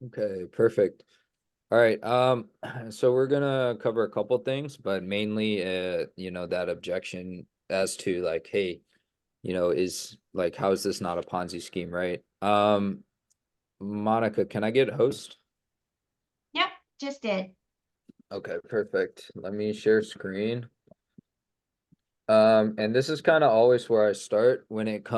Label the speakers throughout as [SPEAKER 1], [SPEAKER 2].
[SPEAKER 1] Okay, perfect. All right. So we're gonna cover a couple things, but mainly that objection as to like, hey, is like how is this not a Ponzi scheme, right? Monica, can I get host?
[SPEAKER 2] Yep, just did.
[SPEAKER 1] Okay, perfect. Let me share screen. And this is kind of always where I start when it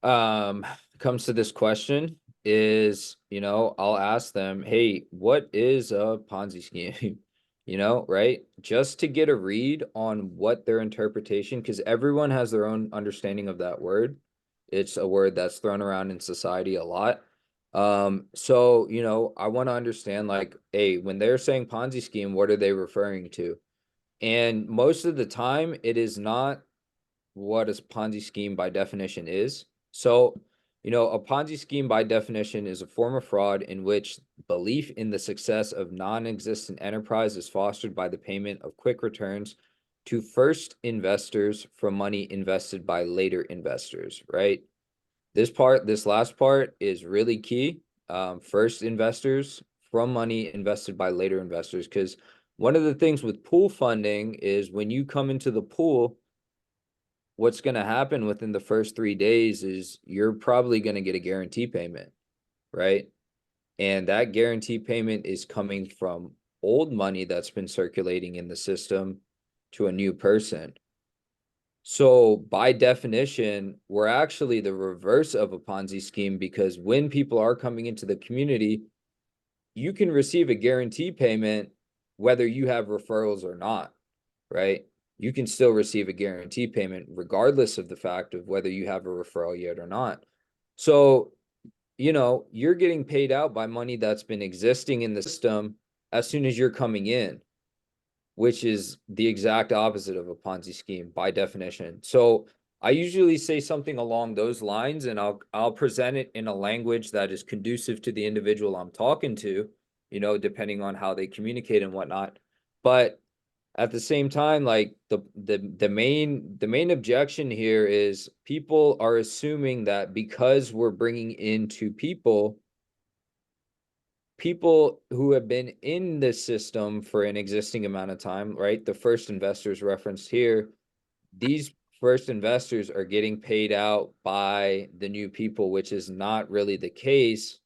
[SPEAKER 1] um comes to this question is, I'll ask them, hey, what is a Ponzi scheme? Right? Just to get a read on what their interpretation, because everyone has their own understanding of that word. It's a word that's thrown around in society a lot. So, I want to understand like, hey, when they're saying Ponzi scheme, what are they referring to? And most of the time, it is not what a Ponzi scheme by definition is. So, a Ponzi scheme by definition is a form of fraud in which belief in the success of non-existent enterprise is fostered by the payment of quick returns to first investors from money invested by later investors, right? This last part is really key. First investors from money invested by later investors, because one of the things with pool funding is when you come into the pool, what's going to happen within the first 3 days is you're probably going to get a guarantee payment, right? And that guarantee payment is coming from old money that's been circulating in the system to a new person. So, by definition, we're actually the reverse of a Ponzi scheme because when people are coming into the community, you can receive a guarantee payment whether you have referrals or not, right? You can still receive a guarantee payment regardless of the fact of whether you have a referral yet or not. So, you're getting paid out by money that's been existing in the system as soon as you're coming in, which is the exact opposite of a Ponzi scheme by definition. So, I usually say something along those lines and I'll present it in a language that is conducive to the individual I'm talking to, depending on how they communicate and whatnot. But at the same time, like the main objection here is people are assuming that because we're bringing in two people who have been in this system for an existing amount of time, right? The first investors referenced here, these first investors are getting paid out by the new people, which is not really the case.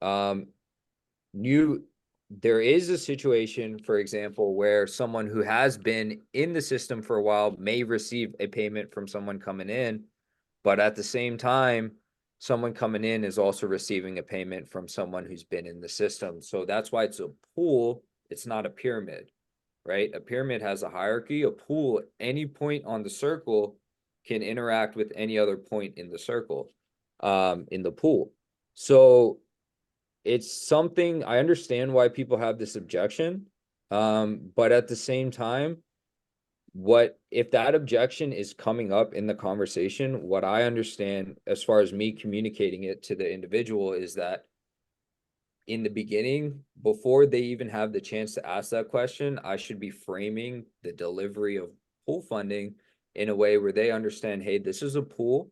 [SPEAKER 1] Um, new There is a situation, for example, where someone who has been in the system for a while may receive a payment from someone coming in, but at the same time, someone coming in is also receiving a payment from someone who's been in the system. So that's why it's a pool, it's not a pyramid, right? A pyramid has a hierarchy. A pool, any point on the circle can interact with any other point in the circle, in the pool. So it's something I understand why people have this objection. But at the same time, what if that objection is coming up in the conversation? What I understand as far as me communicating it to the individual is that in the beginning, before they even have the chance to ask that question, I should be framing the delivery of pool funding in a way where they understand, hey, this is a pool.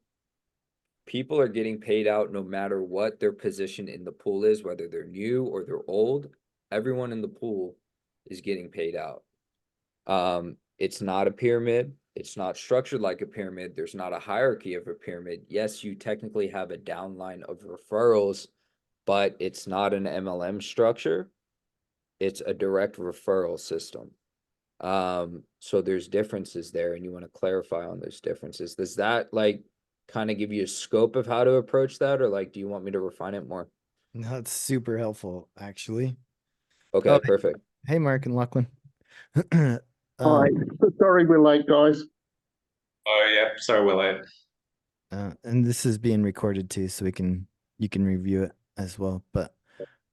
[SPEAKER 1] People are getting paid out no matter what their position in the pool is, whether they're new or they're old. Everyone in the pool is getting paid out. It's not a pyramid. It's not structured like a pyramid. There's not a hierarchy of a pyramid. Yes, you technically have a downline of referrals, but it's not an MLM structure. It's a direct referral system. So there's differences there, and you want to clarify on those differences. Does that like kind of give you a scope of how to approach that, or like do you want me to refine it more?
[SPEAKER 3] No, that's super helpful, actually. Oh,
[SPEAKER 1] Okay, perfect.
[SPEAKER 3] hey, Mark and Lachlan.
[SPEAKER 4] Hi,
[SPEAKER 3] um,
[SPEAKER 4] sorry we're late, guys.
[SPEAKER 5] Oh yeah, sorry, we're late.
[SPEAKER 3] and this is being recorded too, so you can review it as well. But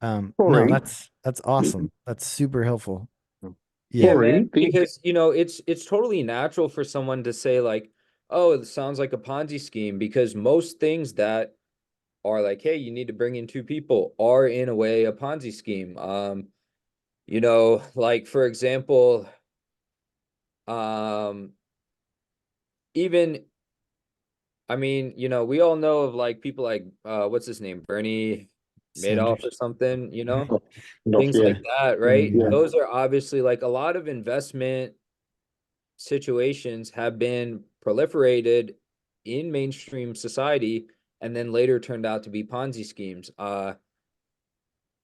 [SPEAKER 3] no,
[SPEAKER 4] Sorry,
[SPEAKER 3] that's awesome. That's super helpful.
[SPEAKER 1] Yeah,
[SPEAKER 3] Yeah.
[SPEAKER 1] man,
[SPEAKER 4] sorry.
[SPEAKER 1] because it's totally natural for someone to say like, "Oh, it sounds like a Ponzi scheme," because most things that are like, "Hey, you need to bring in two people," are in a way a Ponzi scheme. Like for example, um, even I mean, we all know of like people like what's his name? Bernie Madoff or
[SPEAKER 3] Sanders.
[SPEAKER 1] something,
[SPEAKER 4] Enough,
[SPEAKER 1] things
[SPEAKER 4] yeah.
[SPEAKER 1] like that, right?
[SPEAKER 3] Yeah.
[SPEAKER 1] Those are obviously like a lot of investment situations have been proliferated in mainstream society and then later turned out to be Ponzi schemes.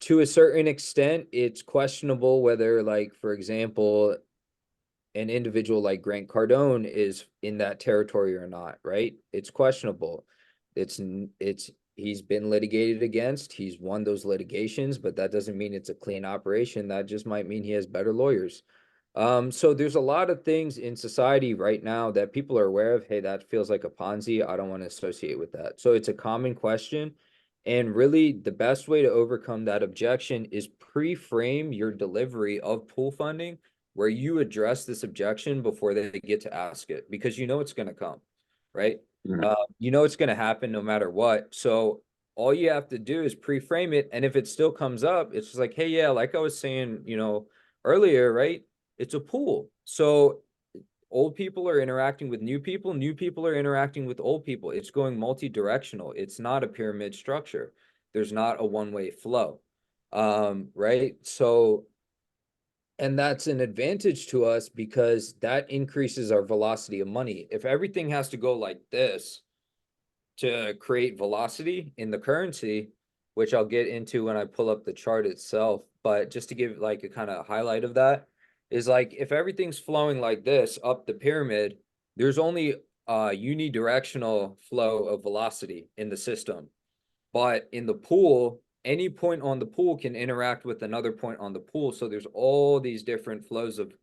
[SPEAKER 1] To a certain extent, it's questionable whether, like, for example, an individual like Grant Cardone is in that territory or not, right? It's questionable. It's he's been litigated against. He's won those litigations, but that doesn't mean it's a clean operation. That just might mean he has better lawyers. So there's a lot of things in society right now that people are aware of. Hey, that feels like a Ponzi. I don't want to associate with that. So it's a common question. And really, the best way to overcome that objection is pre-frame your delivery of pool funding where you address this objection before they get to ask it because you know it's going to come, right?
[SPEAKER 5] Mhm.
[SPEAKER 1] You know it's going to happen no matter what. So all you have to do is pre-frame it. And if it still comes up, it's just like, hey, yeah, like I was saying, earlier, right? It's a pool. So old people are interacting with new people are interacting with old people. It's going multi-directional. It's not a pyramid structure. There's not a one-way flow. Right? So and that's an advantage to us because that increases our velocity of money. If everything has to go like this to create velocity in the currency, which I'll get into when I pull up the chart itself, but just to give like a kind of highlight of that is like if everything's flowing like this up the pyramid, there's only a unidirectional flow of velocity in the system. But in the pool, any point on the pool can interact with another point on the pool. So there's all these different flows of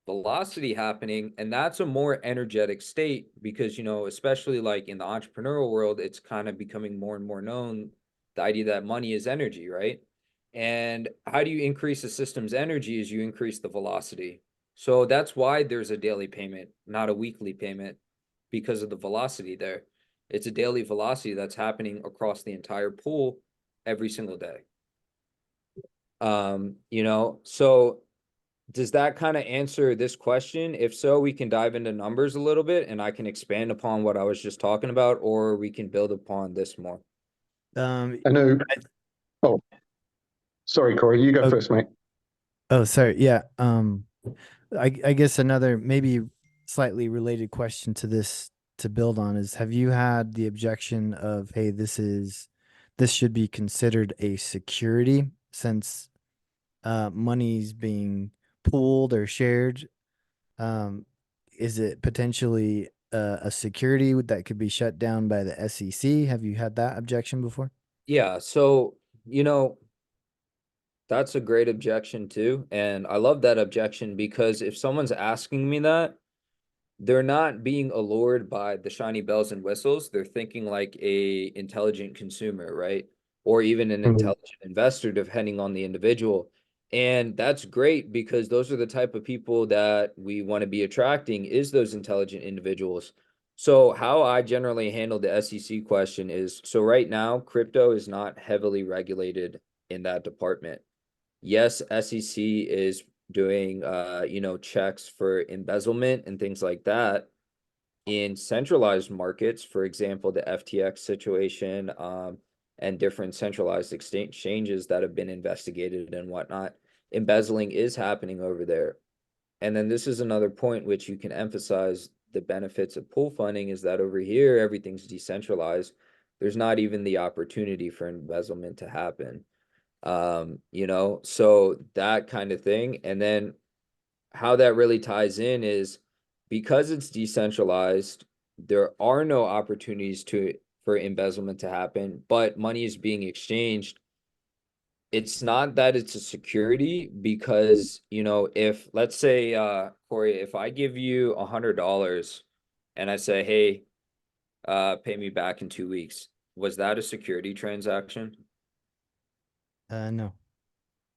[SPEAKER 1] velocity happening. And that's a more energetic state because, especially like in the entrepreneurial world, it's kind of becoming more and more known the idea that money is energy, right? And how do you increase the system's energy is you increase the velocity. So that's why there's a daily payment, not a weekly payment, because of the velocity there. It's a daily velocity that's happening across the entire pool every single day. So does that kind of answer this question? If so, we can dive into numbers a little bit and I can expand upon what I was just talking about, or we can build upon this more.
[SPEAKER 4] Anoop.
[SPEAKER 3] I-
[SPEAKER 4] Oh, sorry, Corey. You go
[SPEAKER 3] Oh,
[SPEAKER 4] first, mate.
[SPEAKER 3] oh, sorry. Yeah. I guess another maybe slightly related question to this to build on is have you had the objection of, hey, this should be considered a security since money's being pooled or shared? Um, is it potentially a security that could be shut down by the SEC? Have you had that objection before?
[SPEAKER 1] Yeah, so, that's a great objection too. And I love that objection because if someone's asking me that, they're not being allured by the shiny bells and whistles. They're thinking like a intelligent consumer, right? Or even an
[SPEAKER 4] Mhm.
[SPEAKER 1] intelligent investor, depending on the individual. And that's great because those are the type of people that we want to be attracting is those intelligent individuals. So how I generally handle the SEC question is, so right now, crypto is not heavily regulated in that department. Yes, SEC is doing checks for embezzlement and things like that in centralized markets, for example, the FTX situation, and different centralized exchanges that have been investigated and whatnot. Embezzling is happening over there. And then this is another point which you can emphasize the benefits of pool funding is that over here everything's decentralized. There's not even the opportunity for embezzlement to happen. So that kind of thing. And then how that really ties in is because it's decentralized, there are no opportunities for embezzlement to happen, but money is being exchanged. It's not that it's a security because, if let's say, Corey, if I give you $100 and I say, hey, pay me back in 2 weeks, was that a security transaction?
[SPEAKER 3] No.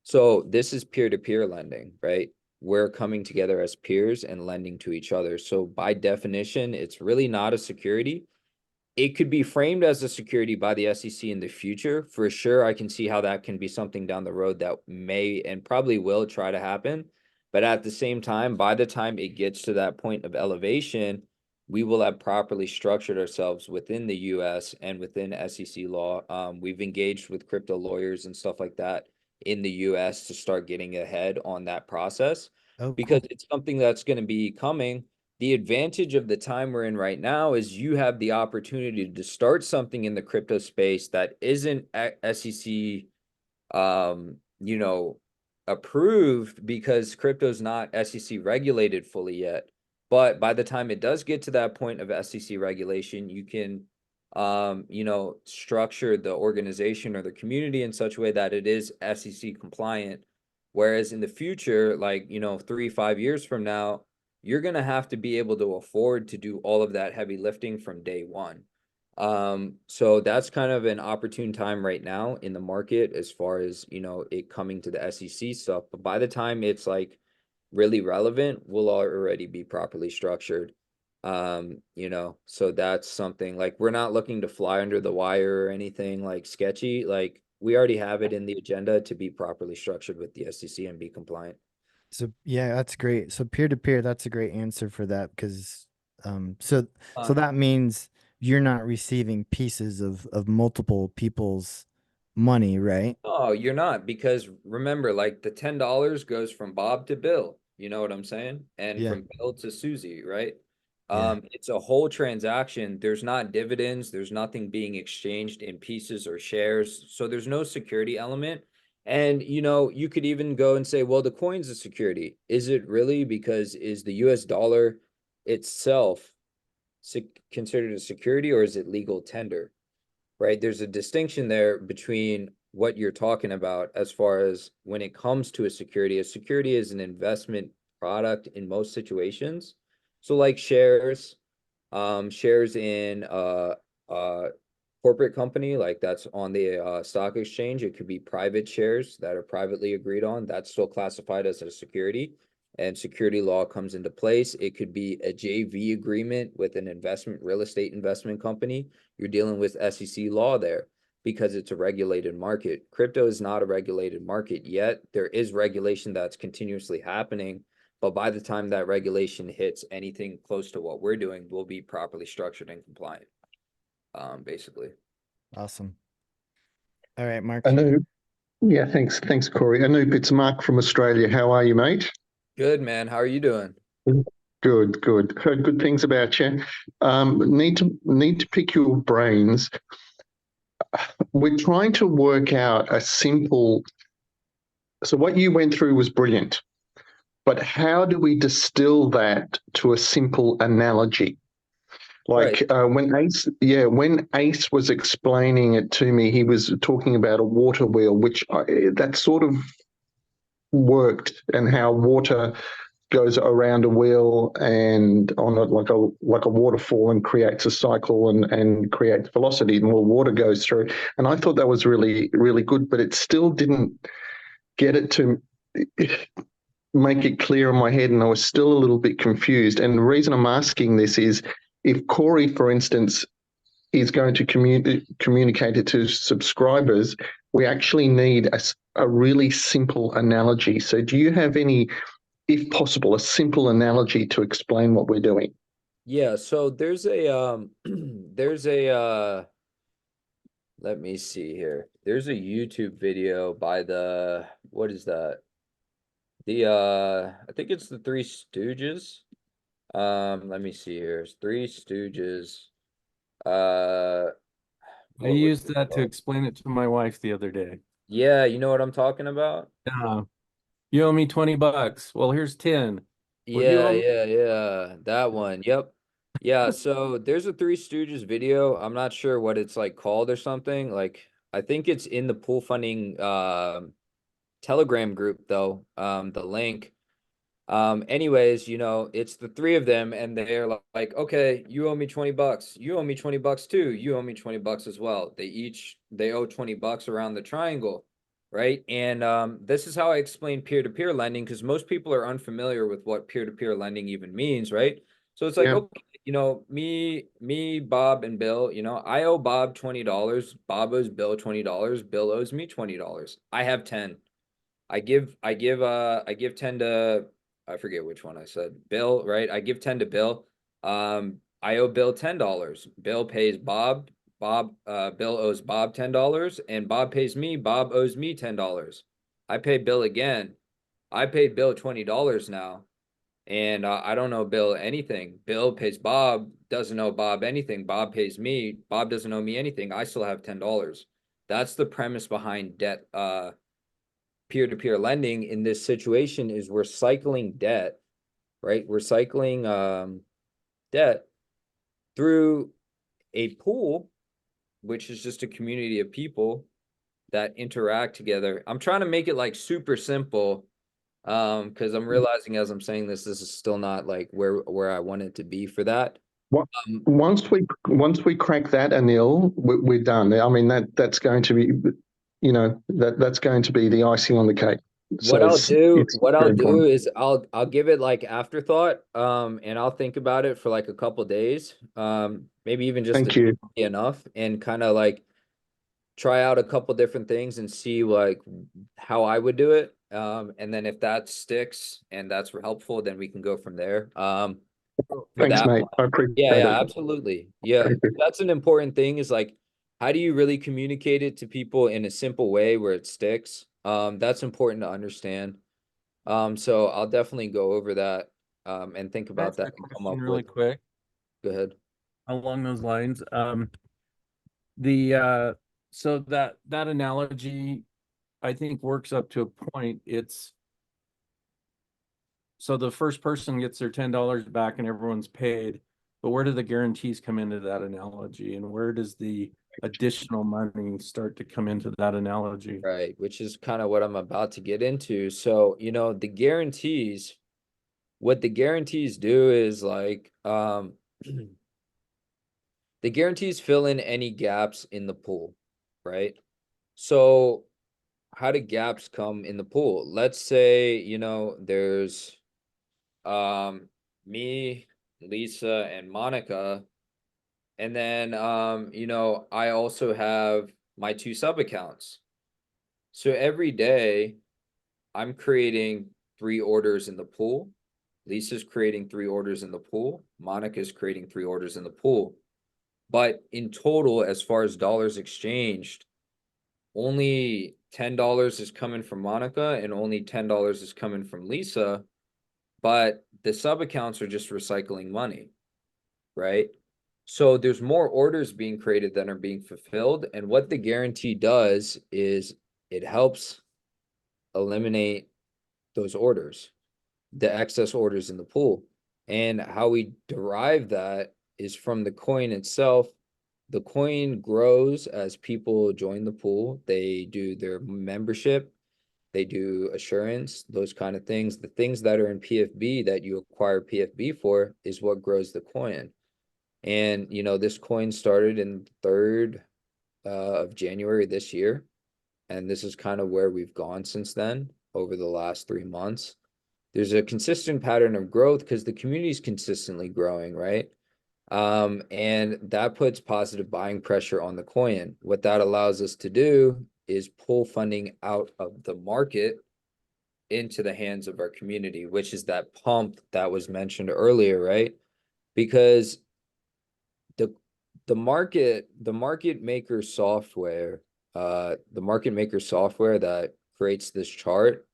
[SPEAKER 1] So this is peer-to-peer lending, right? We're coming together as peers and lending to each other. So by definition, it's really not a security. It could be framed as a security by the SEC in the future. For sure, I can see how that can be something down the road that may and probably will try to happen. But at the same time, by the time it gets to that point of elevation, we will have properly structured ourselves within the US and within SEC law. We've engaged with crypto lawyers and stuff like that in the US to start getting ahead on that process
[SPEAKER 3] Oh,
[SPEAKER 1] because
[SPEAKER 3] cool.
[SPEAKER 1] it's something that's going to be coming. The advantage of the time we're in right now is you have the opportunity to start something in the crypto space that isn't SEC you know, approved because crypto's not SEC regulated fully yet. But by the time it does get to that point of SEC regulation, you can, structure the organization or the community in such a way that it is SEC compliant. Whereas in the future, like, 3, 5 years from now, you're going to have to be able to afford to do all of that heavy lifting from day one. So that's kind of an opportune time right now in the market as far as, it coming to the SEC stuff. But by the time it's like really relevant, we'll already be properly structured. So that's something like we're not looking to fly under the wire or anything like sketchy. Like we already have it in the agenda to be properly structured with the SEC and be compliant.
[SPEAKER 3] So yeah, that's great. So peer to peer, that's a great answer for that because so that means you're not receiving pieces of multiple people's money, right?
[SPEAKER 1] Oh, you're not because remember, like the $10 goes from Bob to Bill. You know what I'm saying? And
[SPEAKER 3] Yeah.
[SPEAKER 1] from Bill to Susie, right?
[SPEAKER 3] Yeah.
[SPEAKER 1] It's a whole transaction. There's not dividends. There's nothing being exchanged in pieces or shares. So there's no security element. And you could even go and say, well, the coin's a security. Is it really? Because is the US dollar itself considered a security or is it legal tender? Right? There's a distinction there between what you're talking about as far as when it comes to a security. A security is an investment product in most situations. So like shares in uh corporate company like that's on the stock exchange. It could be private shares that are privately agreed on. That's still classified as a security, and security law comes into place. It could be a JV agreement with an real estate investment company. You're dealing with SEC law there because it's a regulated market. Crypto is not a regulated market yet. There is regulation that's continuously happening, but by the time that regulation hits anything close to what we're doing, we'll be properly structured and compliant, basically.
[SPEAKER 3] Awesome. All right, Mark.
[SPEAKER 4] Anoop. Yeah, thanks, Corey. Anoop, it's Mark from Australia. How are you, mate?
[SPEAKER 1] Good, man. How are you doing?
[SPEAKER 4] Good. Heard good things about you. Need to pick your brains. We're trying to work out a simple. So what you went through was brilliant, but how do we distill that to a simple analogy?
[SPEAKER 1] Right.
[SPEAKER 4] Like when Ace was explaining it to me, he was talking about a water wheel, that sort of worked, and how water goes around a wheel and on it like a waterfall and creates a cycle and creates velocity, and more water goes through. And I thought that was really, really good, but it still didn't get it to make it clear in my head, and I was still a little bit confused. And the reason I'm asking this is if Corey, for instance, is going to communicate it to subscribers, we actually need a really simple analogy. So do you have any, if possible, a simple analogy to explain what we're doing?
[SPEAKER 1] Yeah, so there's a there's a let me see here. There's a YouTube video by the what is that? The I think it's the Three Stooges. Let me see here. It's Three Stooges. Uh
[SPEAKER 6] I
[SPEAKER 1] what was
[SPEAKER 6] used
[SPEAKER 1] it
[SPEAKER 6] that to
[SPEAKER 1] called?
[SPEAKER 6] explain it to my wife the other day.
[SPEAKER 1] Yeah, you know what I'm talking about?
[SPEAKER 6] Yeah. You owe me 20 bucks. Well, here's 10. What do you
[SPEAKER 1] Yeah,
[SPEAKER 6] owe me?
[SPEAKER 1] yeah, yeah. That one. Yep. Yeah, so there's a Three Stooges video. I'm not sure what it's like called or something. Like I think it's in the pool funding Telegram group though. The link. Anyways, it's the three of them, and they're like, okay, you owe me 20 bucks. You owe me 20 bucks too. You owe me 20 bucks as well. They owe 20 bucks around the triangle, right? And this is how I explain peer-to-peer lending because most people are unfamiliar with what peer-to-peer lending even means, right? So it's like,
[SPEAKER 4] Yeah.
[SPEAKER 1] okay, Bob, and Bill, I owe Bob $20. Bob owes Bill $20. Bill owes me $20. I have 10. I give 10 to I forget which one I said. Bill, right? I give 10 to Bill. I owe Bill $10. Bill pays Bob. Bill owes Bob $10, and Bob pays me. Bob owes me $10. I pay Bill again. I paid Bill $20 now, and I don't owe Bill anything. Bill pays Bob, doesn't owe Bob anything. Bob pays me. Bob doesn't owe me anything. I still have $10. That's the premise behind debt. Peer-to-peer lending in this situation is we're cycling debt, right? We're cycling debt through a pool, which is just a community of people that interact together. I'm trying to make it like super simple, because I'm realizing as I'm saying this is still not like where I want it to be for that.
[SPEAKER 4] What
[SPEAKER 1] Um,
[SPEAKER 4] once we crack that, Anil, we're done. I mean that's going to be, that's going to be the icing on the cake.
[SPEAKER 1] what
[SPEAKER 4] So
[SPEAKER 1] I'll do,
[SPEAKER 4] it's
[SPEAKER 1] what I'll
[SPEAKER 4] very
[SPEAKER 1] do
[SPEAKER 4] important.
[SPEAKER 1] is I'll give it like afterthought, and I'll think about it for like a couple days, maybe even just a
[SPEAKER 4] Thank
[SPEAKER 1] day
[SPEAKER 4] you.
[SPEAKER 1] would be enough, and kind of like try out a couple different things and see like how I would do it. And then if that sticks and that's helpful, then we can go from there. For
[SPEAKER 4] Thanks,
[SPEAKER 1] that
[SPEAKER 4] mate.
[SPEAKER 1] one.
[SPEAKER 4] I appreciate
[SPEAKER 1] Yeah,
[SPEAKER 4] it.
[SPEAKER 1] yeah, absolutely. Yeah, that's an important thing is like, how do you really communicate it to people in a simple way where it sticks? That's important to understand. So I'll definitely go over that, and think
[SPEAKER 6] Can I
[SPEAKER 1] about
[SPEAKER 6] ask
[SPEAKER 1] that
[SPEAKER 6] a
[SPEAKER 1] and come
[SPEAKER 6] question
[SPEAKER 1] up
[SPEAKER 6] really
[SPEAKER 1] with,
[SPEAKER 6] quick
[SPEAKER 1] go ahead.
[SPEAKER 6] along those lines? The so that analogy I think works up to a point. It's so the first person gets their $10 back and everyone's paid, but where do the guarantees come into that analogy, and where does the additional money start to come into that analogy?
[SPEAKER 1] Right, which is kind of what I'm about to get into. So, the guarantees, what the guarantees do is like, the guarantees fill in any gaps in the pool, right? So, how do gaps come in the pool? Let's say, there's me, Lisa, and Monica, and then I also have my two sub accounts. So every day I'm creating 3 orders in the pool. Lisa's creating 3 orders in the pool. Monica's creating 3 orders in the pool. But in total, as far as dollars exchanged, only $10 is coming from Monica and only $10 is coming from Lisa. But the sub accounts are just recycling money, right? So there's more orders being created than are being fulfilled. And what the guarantee does is it helps eliminate those orders, the excess orders in the pool. And how we derive that is from the coin itself. The coin grows as people join the pool. They do their membership, they do assurance, those kind of things. The things that are in PFB that you acquire PFB for is what grows the coin. And this coin started in 3rd of January this year. And this is kind of where we've gone since then over the last 3 months. There's a consistent pattern of growth because the community is consistently growing, right? And that puts positive buying pressure on the coin. What that allows us to do is pull funding out of the market into the hands of our community, which is that pump that was mentioned earlier, right? Because the market maker software, that creates this chart,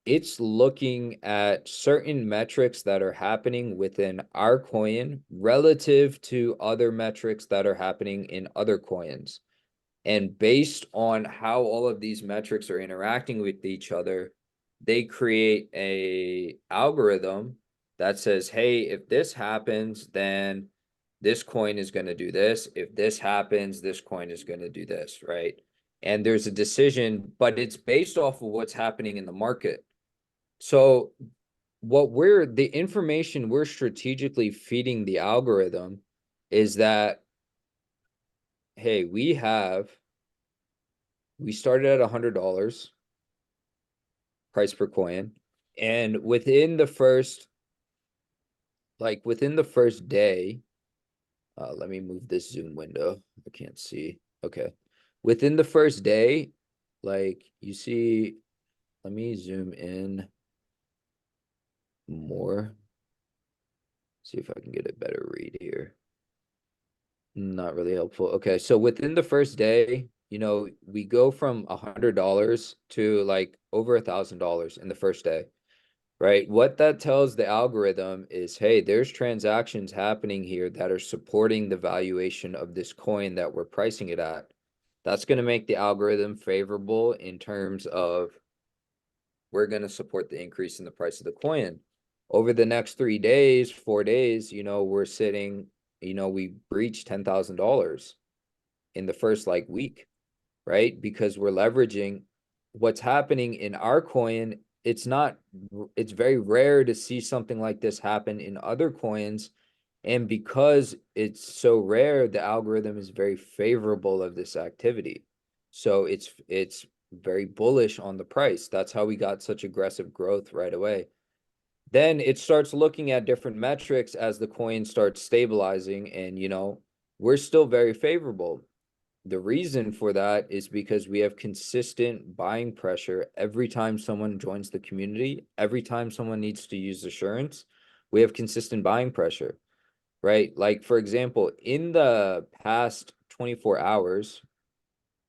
[SPEAKER 1] it's looking at certain metrics that are happening within our coin relative to other metrics that are happening in other coins. And based on how all of these metrics are interacting with each other, they create a algorithm that says, hey, if this happens, then this coin is going to do this. If this happens, this coin is going to do this, right? And there's a decision, but it's based off of what's happening in the market. So the information we're strategically feeding the algorithm is that, hey, we started at $100 price per coin. And within the first day, let me move this Zoom window. I can't see. Okay. Within the first day, like you see, let me zoom in more See if I can get a better read here. Not really helpful. Okay, so within the first day, we go from $100 to like over $1,000 in the first day, right? What that tells the algorithm is, hey, there's transactions happening here that are supporting the valuation of this coin that we're pricing it at. That's going to make the algorithm favorable in terms of we're going to support the increase in the price of the coin. Over the next 3 days, 4 days, we're sitting, we breached $10,000 in the first like week, right? Because we're leveraging what's happening in our coin. It's very rare to see something like this happen in other coins. And because it's so rare, the algorithm is very favorable of this activity. So it's very bullish on the price. That's how we got such aggressive growth right away. Then it starts looking at different metrics as the coin starts stabilizing, and we're still very favorable. The reason for that is because we have consistent buying pressure every time someone joins the community, every time someone needs to use assurance, we have consistent buying pressure, right? Like, for example, in the past 24 hours,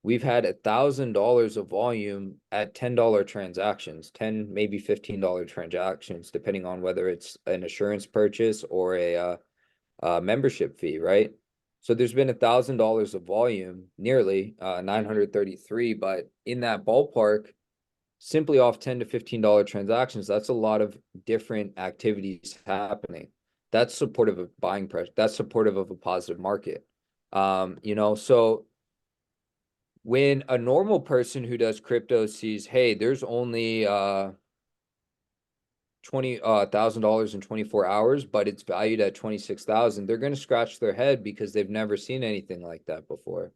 [SPEAKER 1] we've had $1,000 of volume at $10 transactions, 10, maybe $15 transactions, depending on whether it's an assurance purchase or a membership fee, right? So there's been $1,000 of volume, nearly 933, but in that ballpark, simply off $10 to $15 transactions, that's a lot of different activities happening. That's supportive of buying pressure. That's supportive of a positive market. So when a normal person who does crypto sees, hey, there's only $20,000 in 24 hours, but it's valued at 26,000, they're going to scratch their head because they've never seen anything like that before,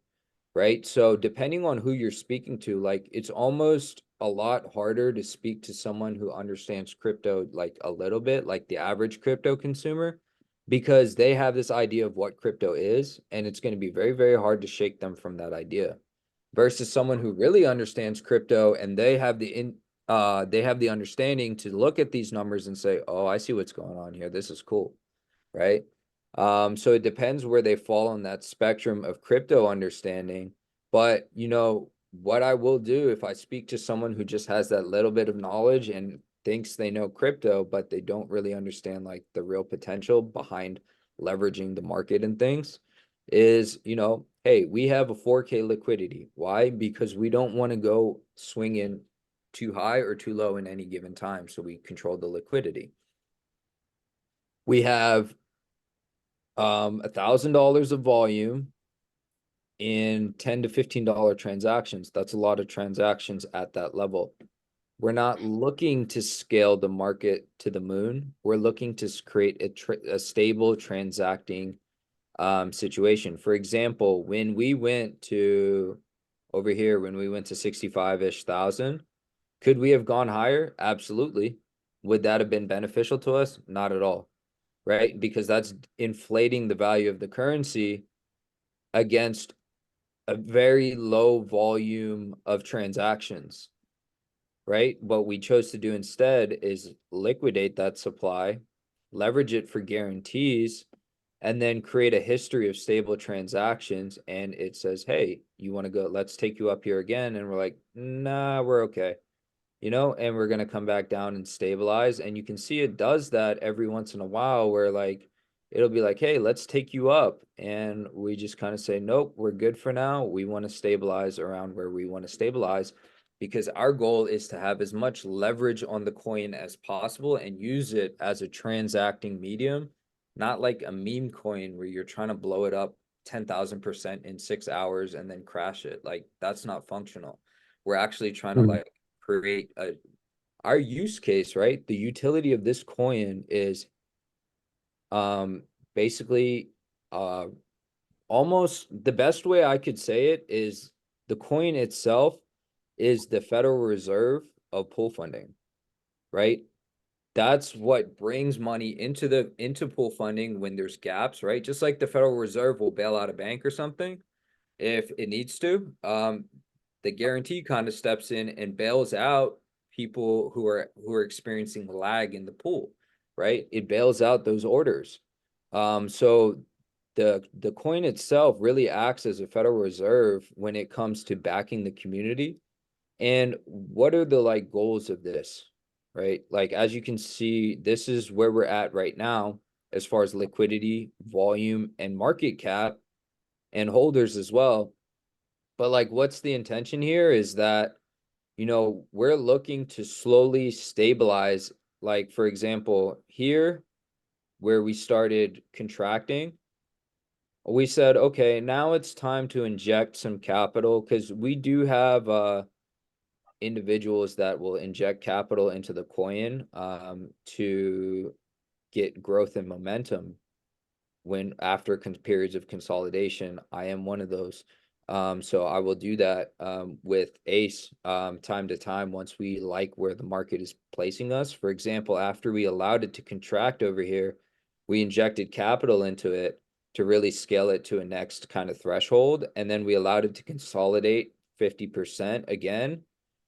[SPEAKER 1] right? So depending on who you're speaking to, like, it's almost a lot harder to speak to someone who understands crypto like a little bit, like the average crypto consumer, because they have this idea of what crypto is, and it's going to be very, very hard to shake them from that idea versus someone who really understands crypto and they have the understanding to look at these numbers and say, oh, I see what's going on here. This is cool, right? So it depends where they fall on that spectrum of crypto understanding. But, what I will do if I speak to someone who just has that little bit of knowledge and thinks they know crypto, but they don't really understand like the real potential behind leveraging the market and things, is, hey, we have a 4K liquidity. Why? Because we don't want to go swinging too high or too low in any given time. So we control the liquidity. We have $1,000 of volume in $10 to $15 transactions. That's a lot of transactions at that level. We're not looking to scale the market to the moon. We're looking to create a stable transacting situation. For example, when we went to over here, when we went to 65-ish thousand, could we have gone higher? Absolutely. Would that have been beneficial to us? Not at all, right? Because that's inflating the value of the currency against a very low volume of transactions, right? What we chose to do instead is liquidate that supply, leverage it for guarantees, and then create a history of stable transactions. And it says, hey, you want to go, let's take you up here again. And we're like, nah, we're okay. And we're going to come back down and stabilize. And you can see it does that every once in a while where like, it'll be like, hey, let's take you up. And we just kind of say, nope, we're good for now. We want to stabilize around where we want to stabilize because our goal is to have as much leverage on the coin as possible and use it as a transacting medium, not like a meme coin where you're trying to blow it up 10,000% in 6 hours and then crash it. Like that's not functional. We're actually trying to like create our use case, right? The utility of this coin is basically almost the best way I could say it is the coin itself is the Federal Reserve of pool funding, right? That's what brings money into pool funding when there's gaps, right? Just like the Federal Reserve will bail out a bank or something if it needs to. The guarantee kind of steps in and bails out people who are experiencing lag in the pool, right? It bails out those orders. So the coin itself really acts as a Federal Reserve when it comes to backing the community. And what are the like goals of this, right? Like as you can see, this is where we're at right now as far as liquidity, volume, and market cap and holders as well. But like what's the intention here is that, we're looking to slowly stabilize, like for example, here where we started contracting, we said, okay, now it's time to inject some capital because we do have individuals that will inject capital into the coin to get growth and momentum when after periods of consolidation. I am one of those. So I will do that with Ace time to time once we like where the market is placing us. For example, after we allowed it to contract over here, we injected capital into it to really scale it to a next kind of threshold. And then we allowed it to consolidate 50% again.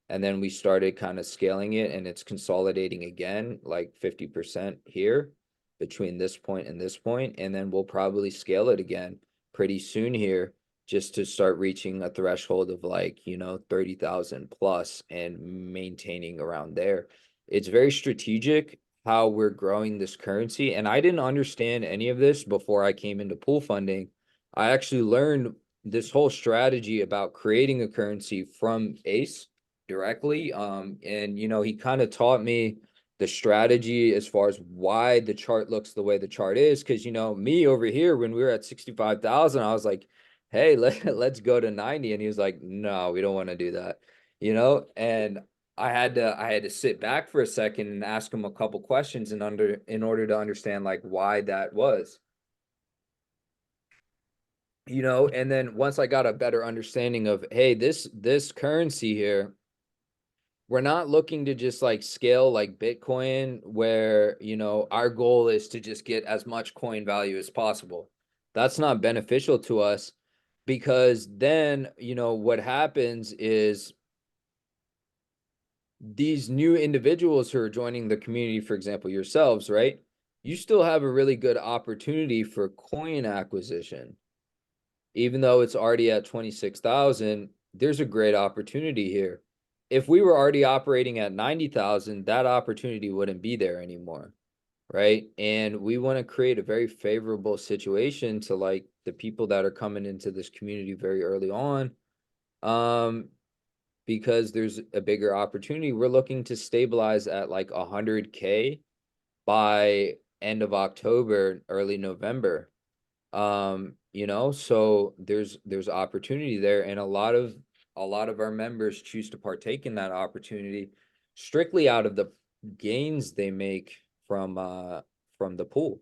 [SPEAKER 1] And then we started kind of scaling it and it's consolidating again, like 50% here between this point and this point, and then we'll probably scale it again pretty soon here just to start reaching a threshold of like, 30,000 plus and maintaining around there. It's very strategic how we're growing this currency. And I didn't understand any of this before I came into pool funding. I actually learned this whole strategy about creating a currency from Ace directly. And he kind of taught me the strategy as far as why the chart looks the way the chart is. Because me over here, when we were at 65,000, I was like, hey, let's go to 90. And he was like, no, we don't want to do that. And I had to sit back for a second and ask him a couple questions in order to understand like why that was. And then once I got a better understanding of, hey, this currency here, we're not looking to just like scale like Bitcoin where, our goal is to just get as much coin value as possible. That's not beneficial to us because then, what happens is these new individuals who are joining the community, for example, yourselves, right? You still have a really good opportunity for coin acquisition. Even though it's already at 26,000, there's a great opportunity here. If we were already operating at 90,000, that opportunity wouldn't be there anymore, right? And we want to create a very favorable situation to like the people that are coming into this community very early on, because there's a bigger opportunity. We're looking to stabilize at like 100K by end of October, early November. So there's opportunity there, and a lot of our members choose to partake in that opportunity strictly out of the gains they make from the pool.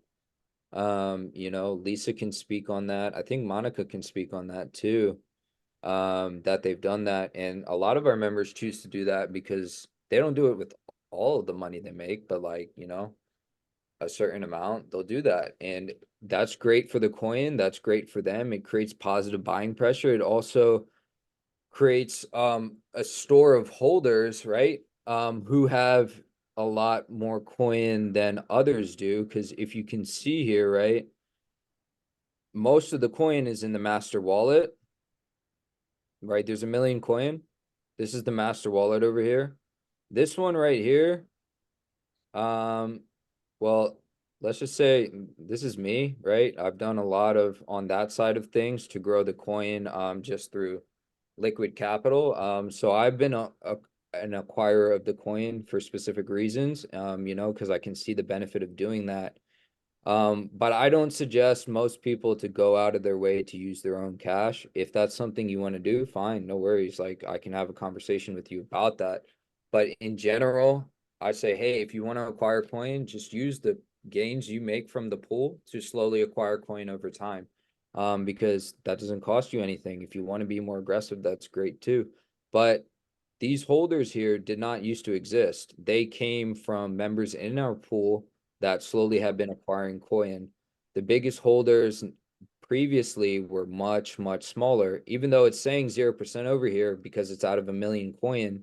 [SPEAKER 1] Lisa can speak on that. I think Monica can speak on that too. That they've done that, and a lot of our members choose to do that because they don't do it with all of the money they make, but like, a certain amount, they'll do that. And that's great for the coin. That's great for them. It creates positive buying pressure. It also creates a store of holders, right? Who have a lot more coin than others do. Because if you can see here, right, most of the coin is in the master wallet, right? There's 1 million coin. This is the master wallet over here. This one right here, well, let's just say this is me, right? I've done a lot of on that side of things to grow the coin just through liquid capital. So I've been an acquirer of the coin for specific reasons, because I can see the benefit of doing that. But I don't suggest most people to go out of their way to use their own cash. If that's something you want to do, fine, no worries. Like I can have a conversation with you about that. But in general, I say, hey, if you want to acquire coin, just use the gains you make from the pool to slowly acquire coin over time. Because that doesn't cost you anything. If you want to be more aggressive, that's great too. But these holders here did not used to exist. They came from members in our pool that slowly have been acquiring coin. The biggest holders previously were much, much smaller. Even though it's saying 0% over here because it's out of 1 million coin,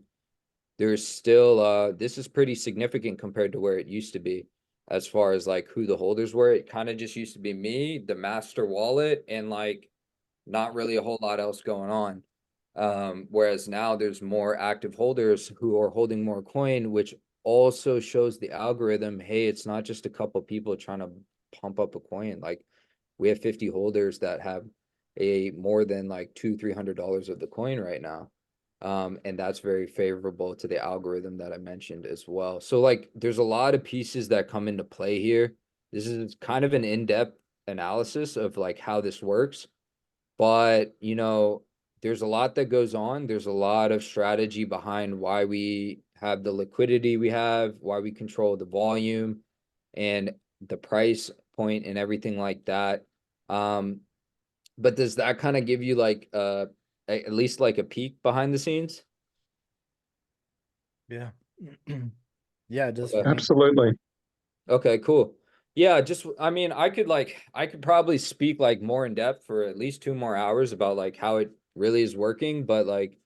[SPEAKER 1] there's still this is pretty significant compared to where it used to be. as far as like who the holders were. It kind of just used to be me, the master wallet, and like not really a whole lot else going on. Whereas now there's more active holders who are holding more coin, which also shows the algorithm, hey, it's not just a couple people trying to pump up a coin. Like we have 50 holders that have a more than like $200-300 of the coin right now. And that's very favorable to the algorithm that I mentioned as well. So like there's a lot of pieces that come into play here. This is kind of an in-depth analysis of like how this works. But, you know, there's a lot that goes on. There's a lot of strategy behind why we have the liquidity we have, why we control the volume and the price point and everything like that. But does that kind of give you like at least like a peek behind the scenes?
[SPEAKER 3] Yeah. Yeah, it does for
[SPEAKER 1] Okay.
[SPEAKER 3] me.
[SPEAKER 4] Absolutely.
[SPEAKER 1] Okay, cool. Yeah, just I mean, I could probably speak like more in depth for at least 2 more hours about like how it really is working, but like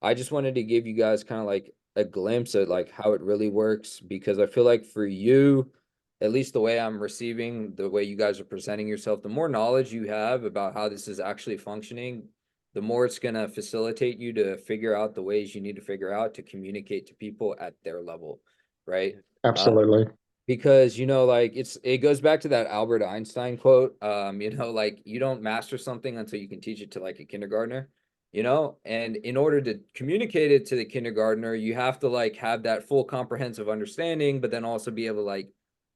[SPEAKER 1] I just wanted to give you guys kind of like a glimpse at like how it really works because I feel like for you, at least the way I'm receiving, the way you guys are presenting yourself, the more knowledge you have about how this is actually functioning, the more it's going to facilitate you to figure out the ways you need to figure out to communicate to people at their level, right? Uh,
[SPEAKER 4] Absolutely.
[SPEAKER 1] because like it goes back to that Albert Einstein quote, like you don't master something until you can teach it to like a kindergartner, and in order to communicate it to the kindergartner you have to like have that full comprehensive understanding, but then also be able to like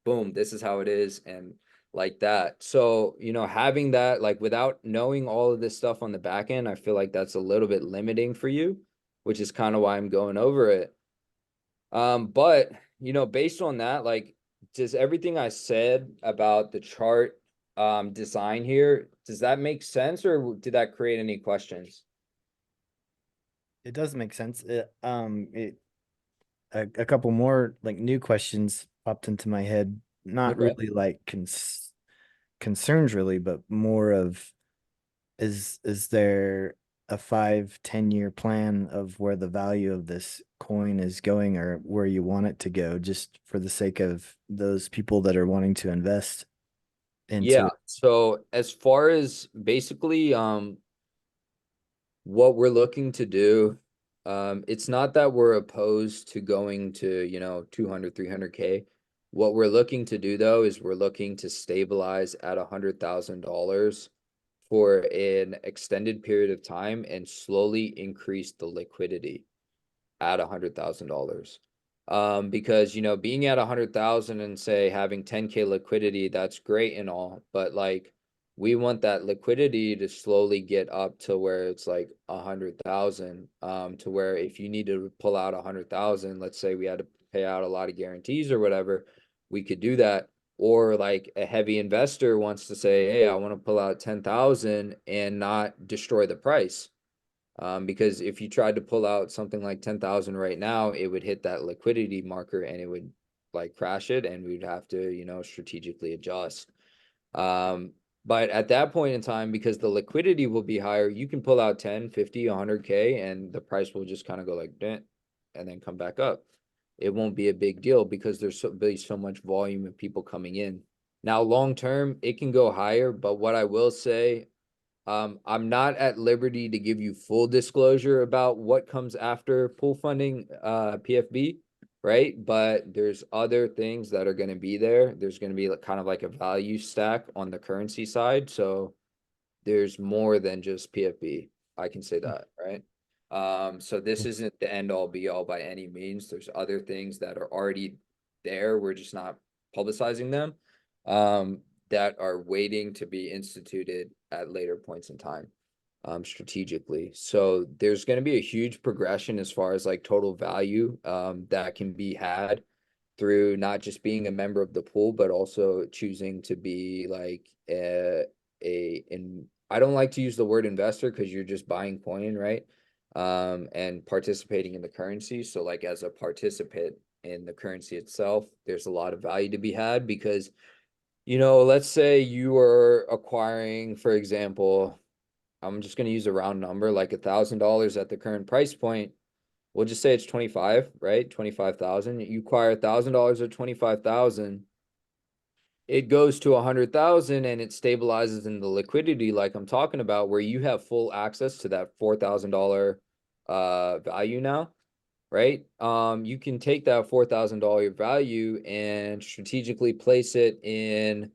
[SPEAKER 1] boom, this is how it is, and like that. So having that like without knowing all of this stuff on the back end, I feel like that's a little bit limiting for you, which is kind of why I'm going over it. But based on that, like, does everything I said about the chart design here, does that make sense, or did that create any questions?
[SPEAKER 3] It does make sense. A couple more like new questions popped into my head. Not
[SPEAKER 1] Okay.
[SPEAKER 3] really like concerns really, but more of is there a 5-10 year plan of where the value of this coin is going or where you want it to go, just for the sake of those people that are wanting to invest into
[SPEAKER 1] Yeah.
[SPEAKER 3] it?
[SPEAKER 1] So as far as basically what we're looking to do, it's not that we're opposed to going to 200 300K. What we're looking to do though is we're looking to stabilize at $100,000 for an extended period of time and slowly increase the liquidity at $100,000. Because being at 100,000 and say having 10K liquidity, that's great and all, but like we want that liquidity to slowly get up to where it's like 100,000, to where if you need to pull out 100,000, let's say we had to pay out a lot of guarantees or whatever, we could do that. Or like a heavy investor wants to say, hey, I want to pull out 10,000 and not destroy the price. Because if you tried to pull out something like 10,000 right now, it would hit that liquidity marker and it would like crash it, and we'd have to, strategically adjust. Um, but at that point in time, because the liquidity will be higher, you can pull out 10, 50, 100K, and the price will just kind of go like dent and then come back up. It won't be a big deal because there's so much volume of people coming in. Now, long term, it can go higher, but what I will say, I'm not at liberty to give you full disclosure about what comes after pool funding, PFB, right? But there's other things that are going to be there. There's going to be kind of like a value stack on the currency side. So there's more than just PFB. I can say that, right? So this isn't the end all be all by any means. There's other things that are already there. We're just not publicizing them, that are waiting to be instituted at later points in time, strategically. So there's going to be a huge progression as far as like total value, that can be had through not just being a member of the pool, but also choosing to be like I don't like to use the word investor because you're just buying coin, right? And participating in the currency. So like as a participant in the currency itself, there's a lot of value to be had because, let's say you are acquiring, for example, I'm just going to use a round number, like $1,000 at the current price point. We'll just say it's 25, right? 25,000. You acquire $1,000 at 25,000. it goes to 100,000 and it stabilizes in the liquidity like I'm talking about, where you have full access to that $4,000 value now, right? You can take that $4,000 value and strategically place it in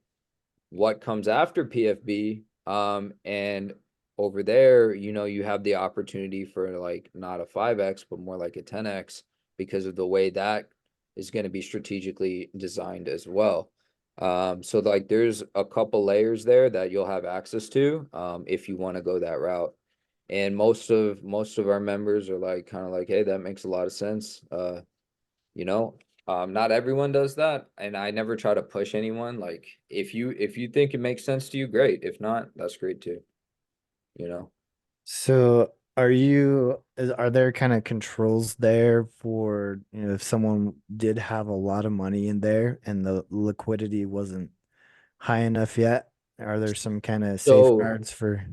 [SPEAKER 1] what comes after PFB. And over there, you have the opportunity for like not a 5x, but more like a 10x because of the way that is going to be strategically designed as well. So like there's a couple layers there that you'll have access to if you want to go that route. And most of our members are like kind of like, hey, that makes a lot of sense. You know, not everyone does that, and I never try to push anyone. Like if you think it makes sense to you, great. If not, that's great too. You know.
[SPEAKER 3] So are there kind of controls there for, if someone did have a lot of money in there and the liquidity wasn't high enough yet? Are there some kind of
[SPEAKER 1] So
[SPEAKER 3] safeguards for?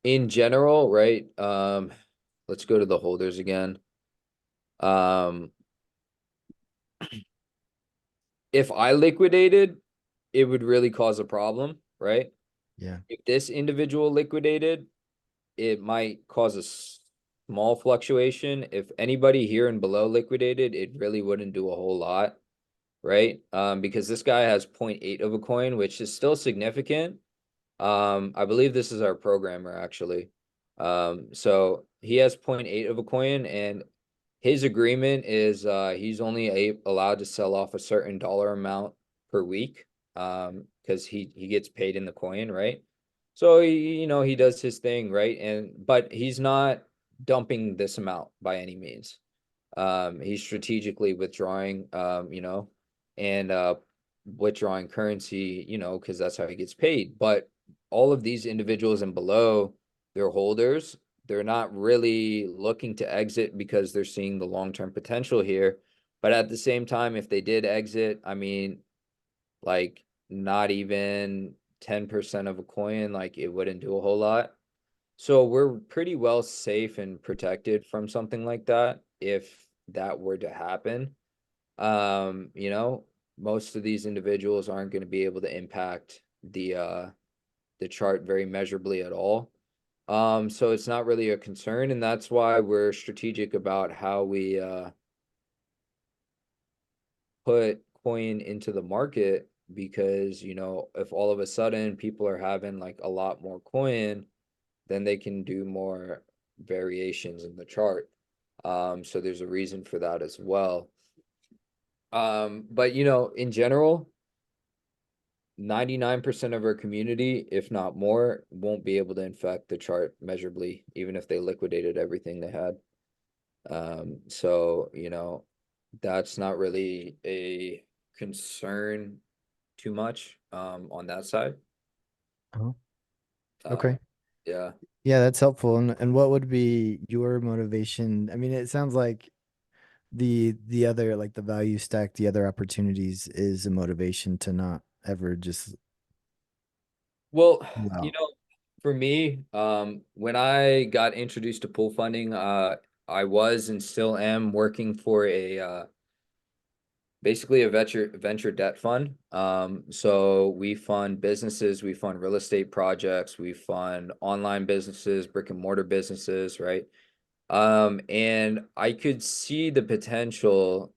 [SPEAKER 1] in general, right? Let's go to the holders again. Um, if I liquidated, it would really cause a problem, right?
[SPEAKER 3] Yeah.
[SPEAKER 1] If this individual liquidated, it might cause a small fluctuation. If anybody here and below liquidated, it really wouldn't do a whole lot, right? Because this guy has 0.8 of a coin, which is still significant. I believe this is our programmer actually. So he has 0.8 of a coin, and his agreement is he's only allowed to sell off a certain dollar amount per week, because he gets paid in the coin, right? So he does his thing, right? But he's not dumping this amount by any means. He's strategically withdrawing, and withdrawing currency, because that's how he gets paid. But all of these individuals and below, their holders, they're not really looking to exit because they're seeing the long-term potential here. But at the same time, if they did exit, I mean, like not even 10% of a coin, like it wouldn't do a whole lot. So we're pretty well safe and protected from something like that if that were to happen. Um, you know, Most of these individuals aren't going to be able to impact the chart very measurably at all. So it's not really a concern, and that's why we're strategic about how we put coin into the market, because if all of a sudden people are having like a lot more coin, then they can do more variations in the chart. So there's a reason for that as well. But in general, 99% of our community, if not more, won't be able to infect the chart measurably, even if they liquidated everything they had. So that's not really a concern too much on that side.
[SPEAKER 3] Oh,
[SPEAKER 1] Uh,
[SPEAKER 3] okay.
[SPEAKER 1] yeah.
[SPEAKER 3] Yeah, that's helpful. And what would be your motivation? I mean, it sounds like the other, like the value stack, the other opportunities is a motivation to not ever just
[SPEAKER 1] Well, you
[SPEAKER 3] wow.
[SPEAKER 1] know, for me, when I got introduced to pool funding, I was and still am working for a basically a venture debt fund. So we fund businesses, we fund real estate projects, we fund online businesses, brick and mortar businesses, right? And I could see the potential,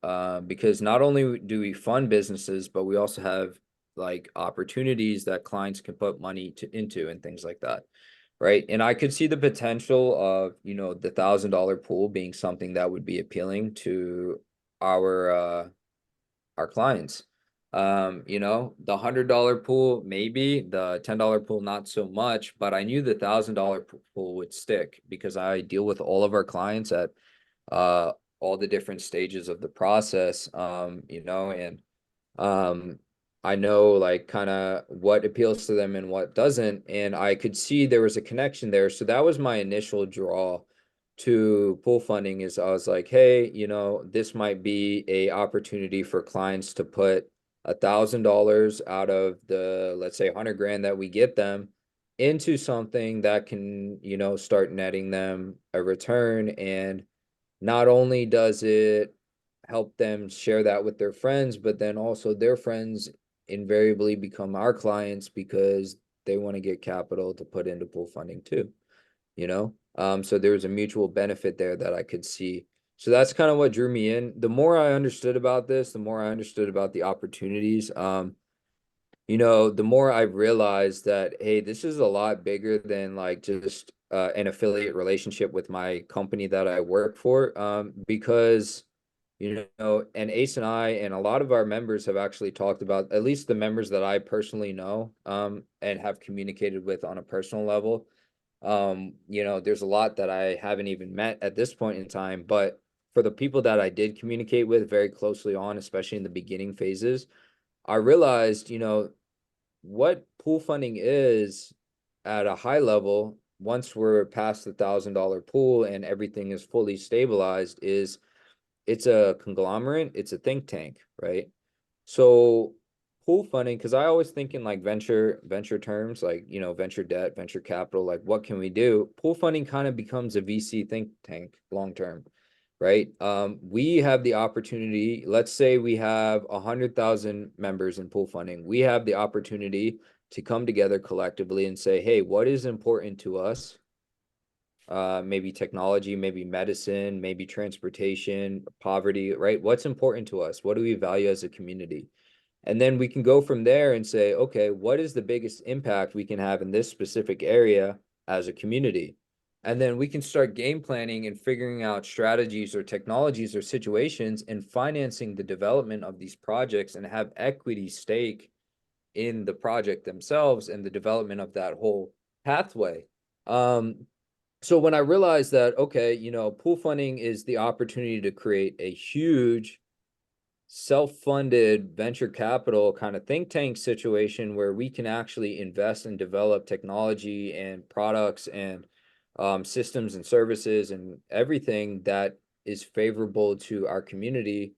[SPEAKER 1] because not only do we fund businesses, but we also have like opportunities that clients can put money into and things like that. Right. And I could see the potential of, the $1,000 pool being something that would be appealing to our our clients. The $100 pool, maybe the $10 pool, not so much, but I knew the $1,000 pool would stick because I deal with all of our clients at uh, all the different stages of the process, and um, I know like kind of what appeals to them and what doesn't, and I could see there was a connection there. So that was my initial draw to pool funding. Is I was like, hey, this might be a opportunity for clients to put $1,000 out of the, let's say, 100 grand that we get them into something that can, start netting them a return. And not only does it help them share that with their friends, but then also their friends invariably become our clients because they want to get capital to put into pool funding too, you know? So there was a mutual benefit there that I could see. So that's kind of what drew me in. The more I understood about this, the more I understood about the opportunities. The more I realized that, hey, this is a lot bigger than like just an affiliate relationship with my company that I work for. Because, and Ace and I and a lot of our members have actually talked about, at least the members that I personally know, and have communicated with on a personal level. There's a lot that I haven't even met at this point in time, but for the people that I did communicate with very closely on, especially in the beginning phases, I realized, what pool funding is at a high level, once we're past the $1,000 pool and everything is fully stabilized, is it's a conglomerate, it's a think tank, right? So pool funding, because I always think in like venture terms, like, venture debt, venture capital, like what can we do? Pool funding kind of becomes a VC think tank long term, right? We have the opportunity, let's say we have 100,000 members in pool funding. We have the opportunity to come together collectively and say, hey, what is important to us? Maybe technology, maybe medicine, maybe transportation, poverty, right? What's important to us? What do we value as a community? And then we can go from there and say, okay, what is the biggest impact we can have in this specific area as a community? And then we can start game planning and figuring out strategies or technologies or situations and financing the development of these projects and have equity stake in the project themselves and the development of that whole pathway. So when I realized that, okay, pool funding is the opportunity to create a huge self-funded venture capital kind of think tank situation where we can actually invest and develop technology and products and systems and services and everything that is favorable to our community.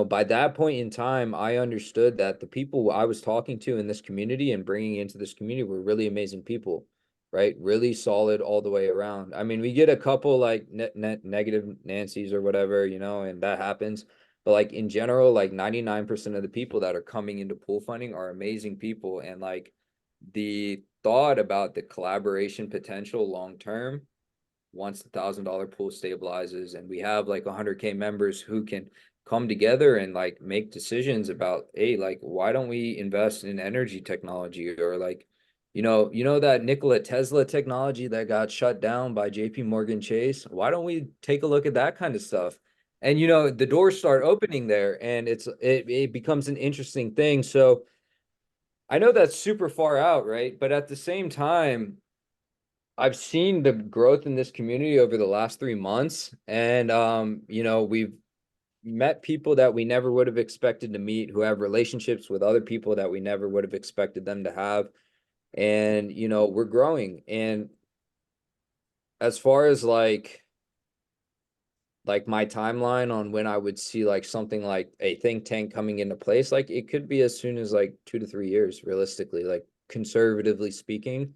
[SPEAKER 1] By that point in time, I understood that the people I was talking to in this community and bringing into this community were really amazing people, right? Really solid all the way around. I mean, we get a couple like negative Nancy's or whatever, and that happens. But like in general, like 99% of the people that are coming into pool funding are amazing people. And like the thought about the collaboration potential long term, once the $1,000 pool stabilizes and we have like 100K members who can come together and like make decisions about, hey, like why don't we invest in energy technology, or like, that Nikola Tesla technology that got shut down by JP Morgan Chase, why don't we take a look at that kind of stuff? And the doors start opening there and it becomes an interesting thing. So I know that's super far out, right? But at the same time, I've seen the growth in this community over the last 3 months, and we've met people that we never would have expected to meet, who have relationships with other people that we never would have expected them to have, and we're growing. And as far as like my timeline on when I would see like something like a think tank coming into place, like it could be as soon as like 2 to 3 years, realistically, like conservatively speaking.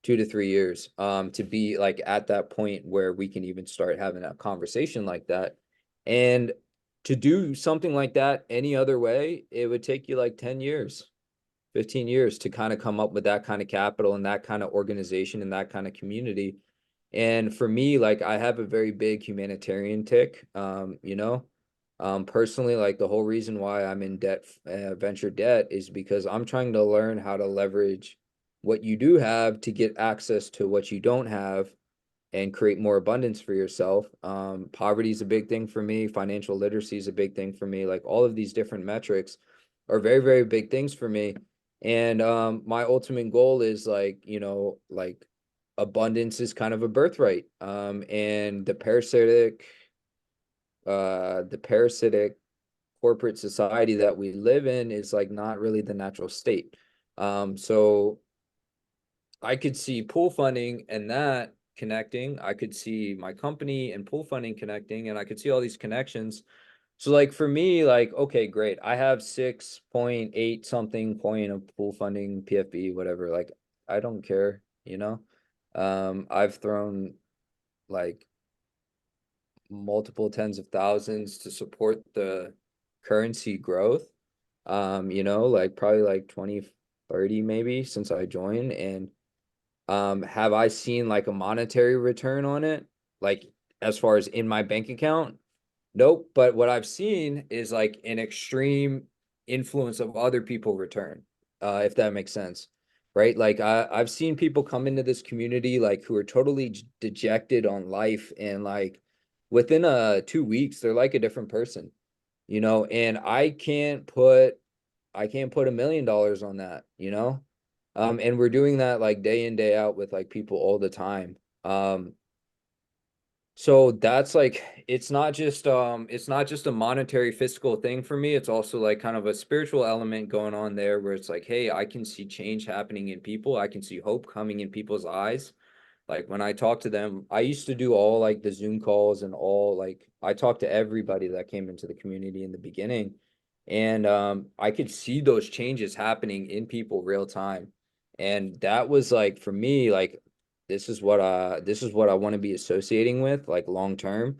[SPEAKER 1] 2 to 3 years to be like at that point where we can even start having a conversation like that. And to do something like that any other way, it would take you like 10 years, 15 years to kind of come up with that kind of capital and that kind of organization and that kind of community. And for me, like I have a very big humanitarian tick, personally, like the whole reason why I'm in debt, venture debt, is because I'm trying to learn how to leverage what you do have to get access to what you don't have and create more abundance for yourself. Poverty is a big thing for me. Financial literacy is a big thing for me. Like all of these different metrics are very, very big things for me. And my ultimate goal is like, like abundance is kind of a birthright. And the parasitic corporate society that we live in is like not really the natural state. So I could see pool funding and that connecting. I could see my company and pool funding connecting, and I could see all these connections. So like for me, like, okay, great. I have 6.8 something point of pool funding, PFB, whatever. Like, I don't care. I've thrown like multiple tens of thousands to support the currency growth. you know, like probably like 20, 30 maybe since I joined. And have I seen like a monetary return on it? Like as far as in my bank account? Nope. But what I've seen is like an extreme influence of other people return, if that makes sense. Right? Like I've seen people come into this community like who are totally dejected on life, and like within 2 weeks they're like a different person, you know, and I can't put $1 million on that, you know? And we're doing that like day in, day out with like people all the time. So that's like it's not just a monetary fiscal thing for me. It's also like kind of a spiritual element going on there where it's like, hey, I can see change happening in people. I can see hope coming in people's eyes. Like when I talk to them, I used to do all like the Zoom calls and all like I talked to everybody that came into the community in the beginning. And I could see those changes happening in people real time. And that was like for me, like this is what I want to be associating with like long term,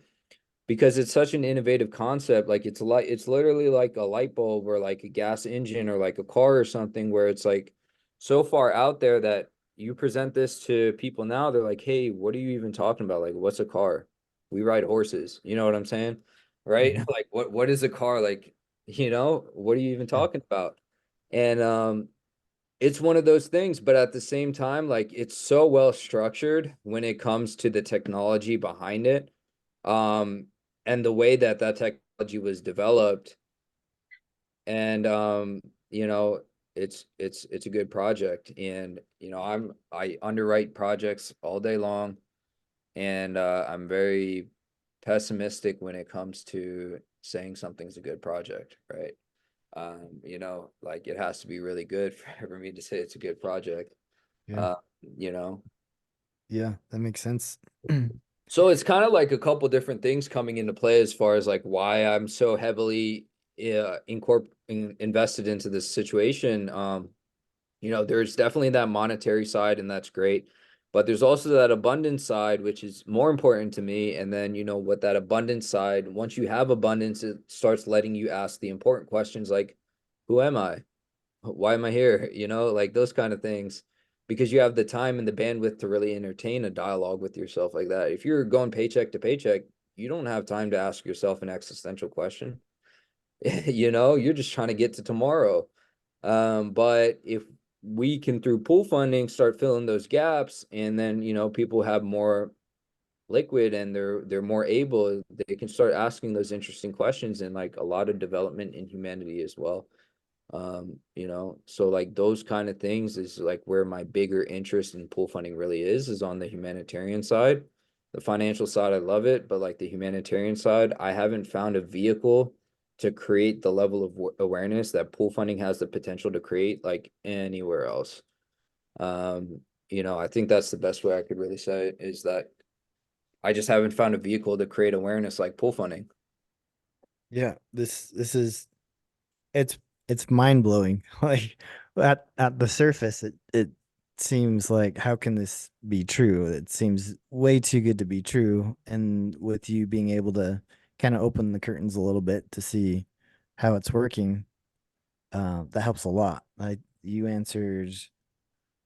[SPEAKER 1] because it's such an innovative concept. Like it's literally like a light bulb or like a gas engine or like a car or something where it's like so far out there that you present this to people now, they're like, hey, what are you even talking about? Like, what's a car? We ride horses. You know what I'm saying? Right?
[SPEAKER 3] Mhm.
[SPEAKER 1] Like what is a car? Like, what are you even
[SPEAKER 3] Yeah.
[SPEAKER 1] talking about? And it's one of those things, but at the same time, like it's so well structured when it comes to the technology behind it. Um, and the way that that technology was developed, and you know, it's a good project. And I underwrite projects all day long, and I'm very pessimistic when it comes to saying something's a good project, right? Like it has to be really good for me to say it's a good project.
[SPEAKER 3] Yeah.
[SPEAKER 1] Uh, you know,
[SPEAKER 3] Yeah, that makes sense.
[SPEAKER 1] so it's kind of like a couple different things coming into play as far as like why I'm so heavily invested into this situation. There's definitely that monetary side, and that's great. But there's also that abundance side, which is more important to me. And then, what that abundance side, once you have abundance, it starts letting you ask the important questions like, who am I? Why am I here? Like those kind of things, because you have the time and the bandwidth to really entertain a dialogue with yourself like that. If you're going paycheck to paycheck, you don't have time to ask yourself an existential question. You're just trying to get to tomorrow. But if we can, through pool funding, start filling those gaps, and then, people have more liquid and they're more able, they can start asking those interesting questions, and like a lot of development in humanity as well. So like those kind of things is like where my bigger interest in pool funding really is on the humanitarian side. The financial side, I love it, but like the humanitarian side, I haven't found a vehicle to create the level of awareness that pool funding has the potential to create like anywhere else. I think that's the best way I could really say it, is that I just haven't found a vehicle to create awareness like pool funding.
[SPEAKER 3] Yeah, this is it's it's mind blowing. Like at the surface, it seems like how can this be true? It seems way too good to be true. And with you being able to kind of open the curtains a little bit to see how it's working, that helps a lot. Like you answered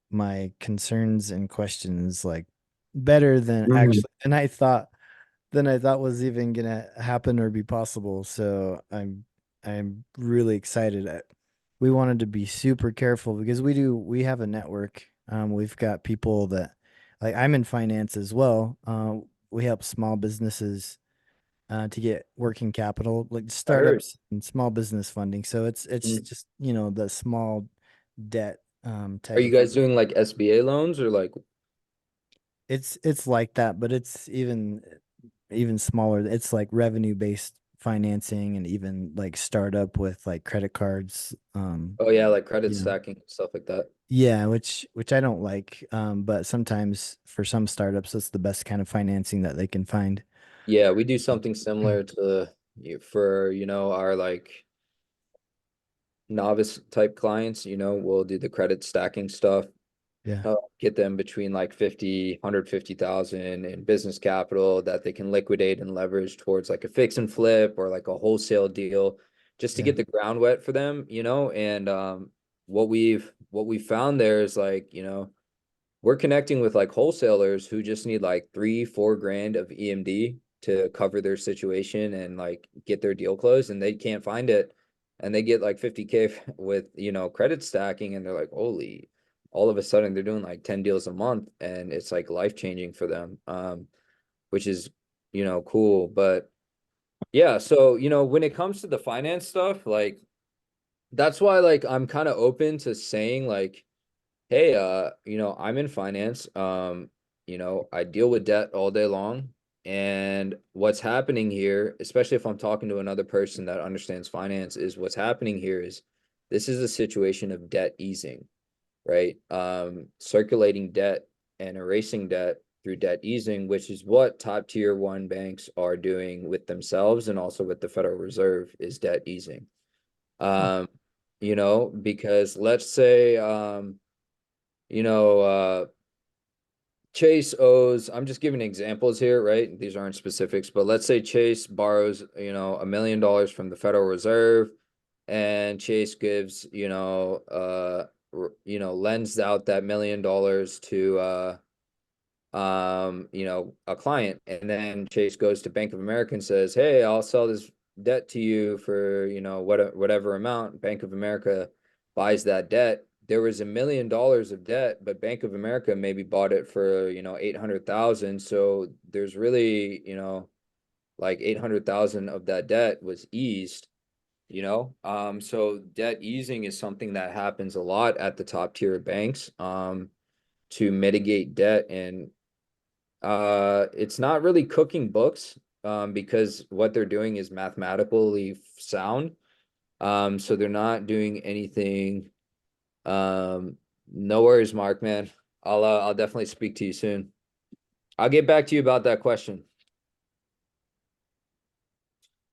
[SPEAKER 3] my concerns and questions like better than
[SPEAKER 4] Mm.
[SPEAKER 3] actually, than I thought was even gonna happen or be possible. So I'm really excited. We wanted to be super careful because we have a network. We've got people that like I'm in finance as well. We help small businesses to get working capital, like
[SPEAKER 1] I heard.
[SPEAKER 3] startups and small business funding. So it's
[SPEAKER 1] Mm.
[SPEAKER 3] just the small debt
[SPEAKER 1] Are
[SPEAKER 3] type
[SPEAKER 1] you
[SPEAKER 3] of.
[SPEAKER 1] guys doing like SBA loans or like?
[SPEAKER 3] It's like that, but it's even smaller. It's like revenue based financing and even like startup with like credit cards.
[SPEAKER 1] Oh yeah, like credit
[SPEAKER 3] You know,
[SPEAKER 1] stacking, stuff like that.
[SPEAKER 3] yeah, which I don't like. But sometimes for some startups, that's the best kind of financing that they can find.
[SPEAKER 1] Yeah, we do something similar to for, our like novice type clients, we'll do the credit stacking stuff,
[SPEAKER 3] Yeah,
[SPEAKER 1] get them between like 50, 150,000 in business capital that they can liquidate and leverage towards like a fix and flip or like a wholesale deal just to
[SPEAKER 3] Yeah.
[SPEAKER 1] get the ground wet for them, and what we've found there is like, we're connecting with like wholesalers who just need like 3-4 grand of EMD to cover their situation and like get their deal closed, and they can't find it, and they get like 50K with credit stacking, and they're like, holy, all of a sudden they're doing like 10 deals a month, and it's like life changing for them, which is cool. But yeah, so when it comes to the finance stuff, like that's why like I'm kind of open to saying like, hey, I'm in finance. I deal with debt all day long. And what's happening here, especially if I'm talking to another person that understands finance, is what's happening here is this is a situation of debt easing, right? Circulating debt and erasing debt through debt easing, which is what top tier one banks are doing with themselves and also with the Federal Reserve, is debt easing. Um, because let's say you know, Chase owes, I'm just giving examples here, right? These aren't specifics, but let's say Chase borrows, $1 million from the Federal Reserve, and Chase gives, lends out that $1 million to, a client, and then Chase goes to Bank of America and says, hey, I'll sell this debt to you for, whatever amount. Bank of America buys that debt. There was $1 million of debt, but Bank of America maybe bought it for, 800,000. So there's really, like 800,000 of that debt was eased, so debt easing is something that happens a lot at the top tier banks, to mitigate debt. And it's not really cooking books, because what they're doing is mathematically sound. So they're not doing anything. No worries, Mark, man. I'll definitely speak to you soon. I'll get back to you about that question.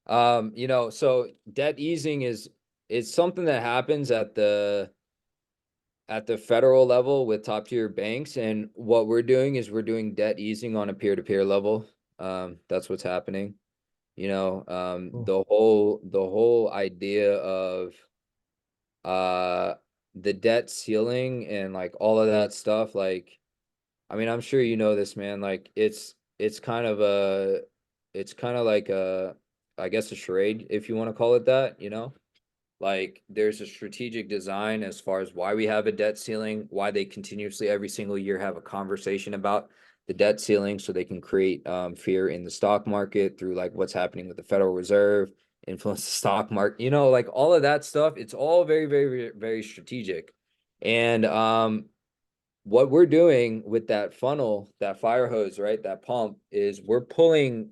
[SPEAKER 1] So debt easing is it's something that happens at the federal level with top tier banks, and what we're doing is we're doing debt easing on a peer-to-peer level. That's what's happening.
[SPEAKER 3] Cool.
[SPEAKER 1] The whole idea of uh the debt ceiling and like all of that stuff, like, I mean, I'm sure you know this, man. Like it's kind of like I guess a charade, if you want to call it that. Like there's a strategic design as far as why we have a debt ceiling, why they continuously every single year have a conversation about the debt ceiling, so they can create fear in the stock market through like what's happening with the Federal Reserve, influence the stock market, like all of that stuff. It's all very, very, very strategic. And what we're doing with that funnel, that fire hose, right, that pump, is we're pulling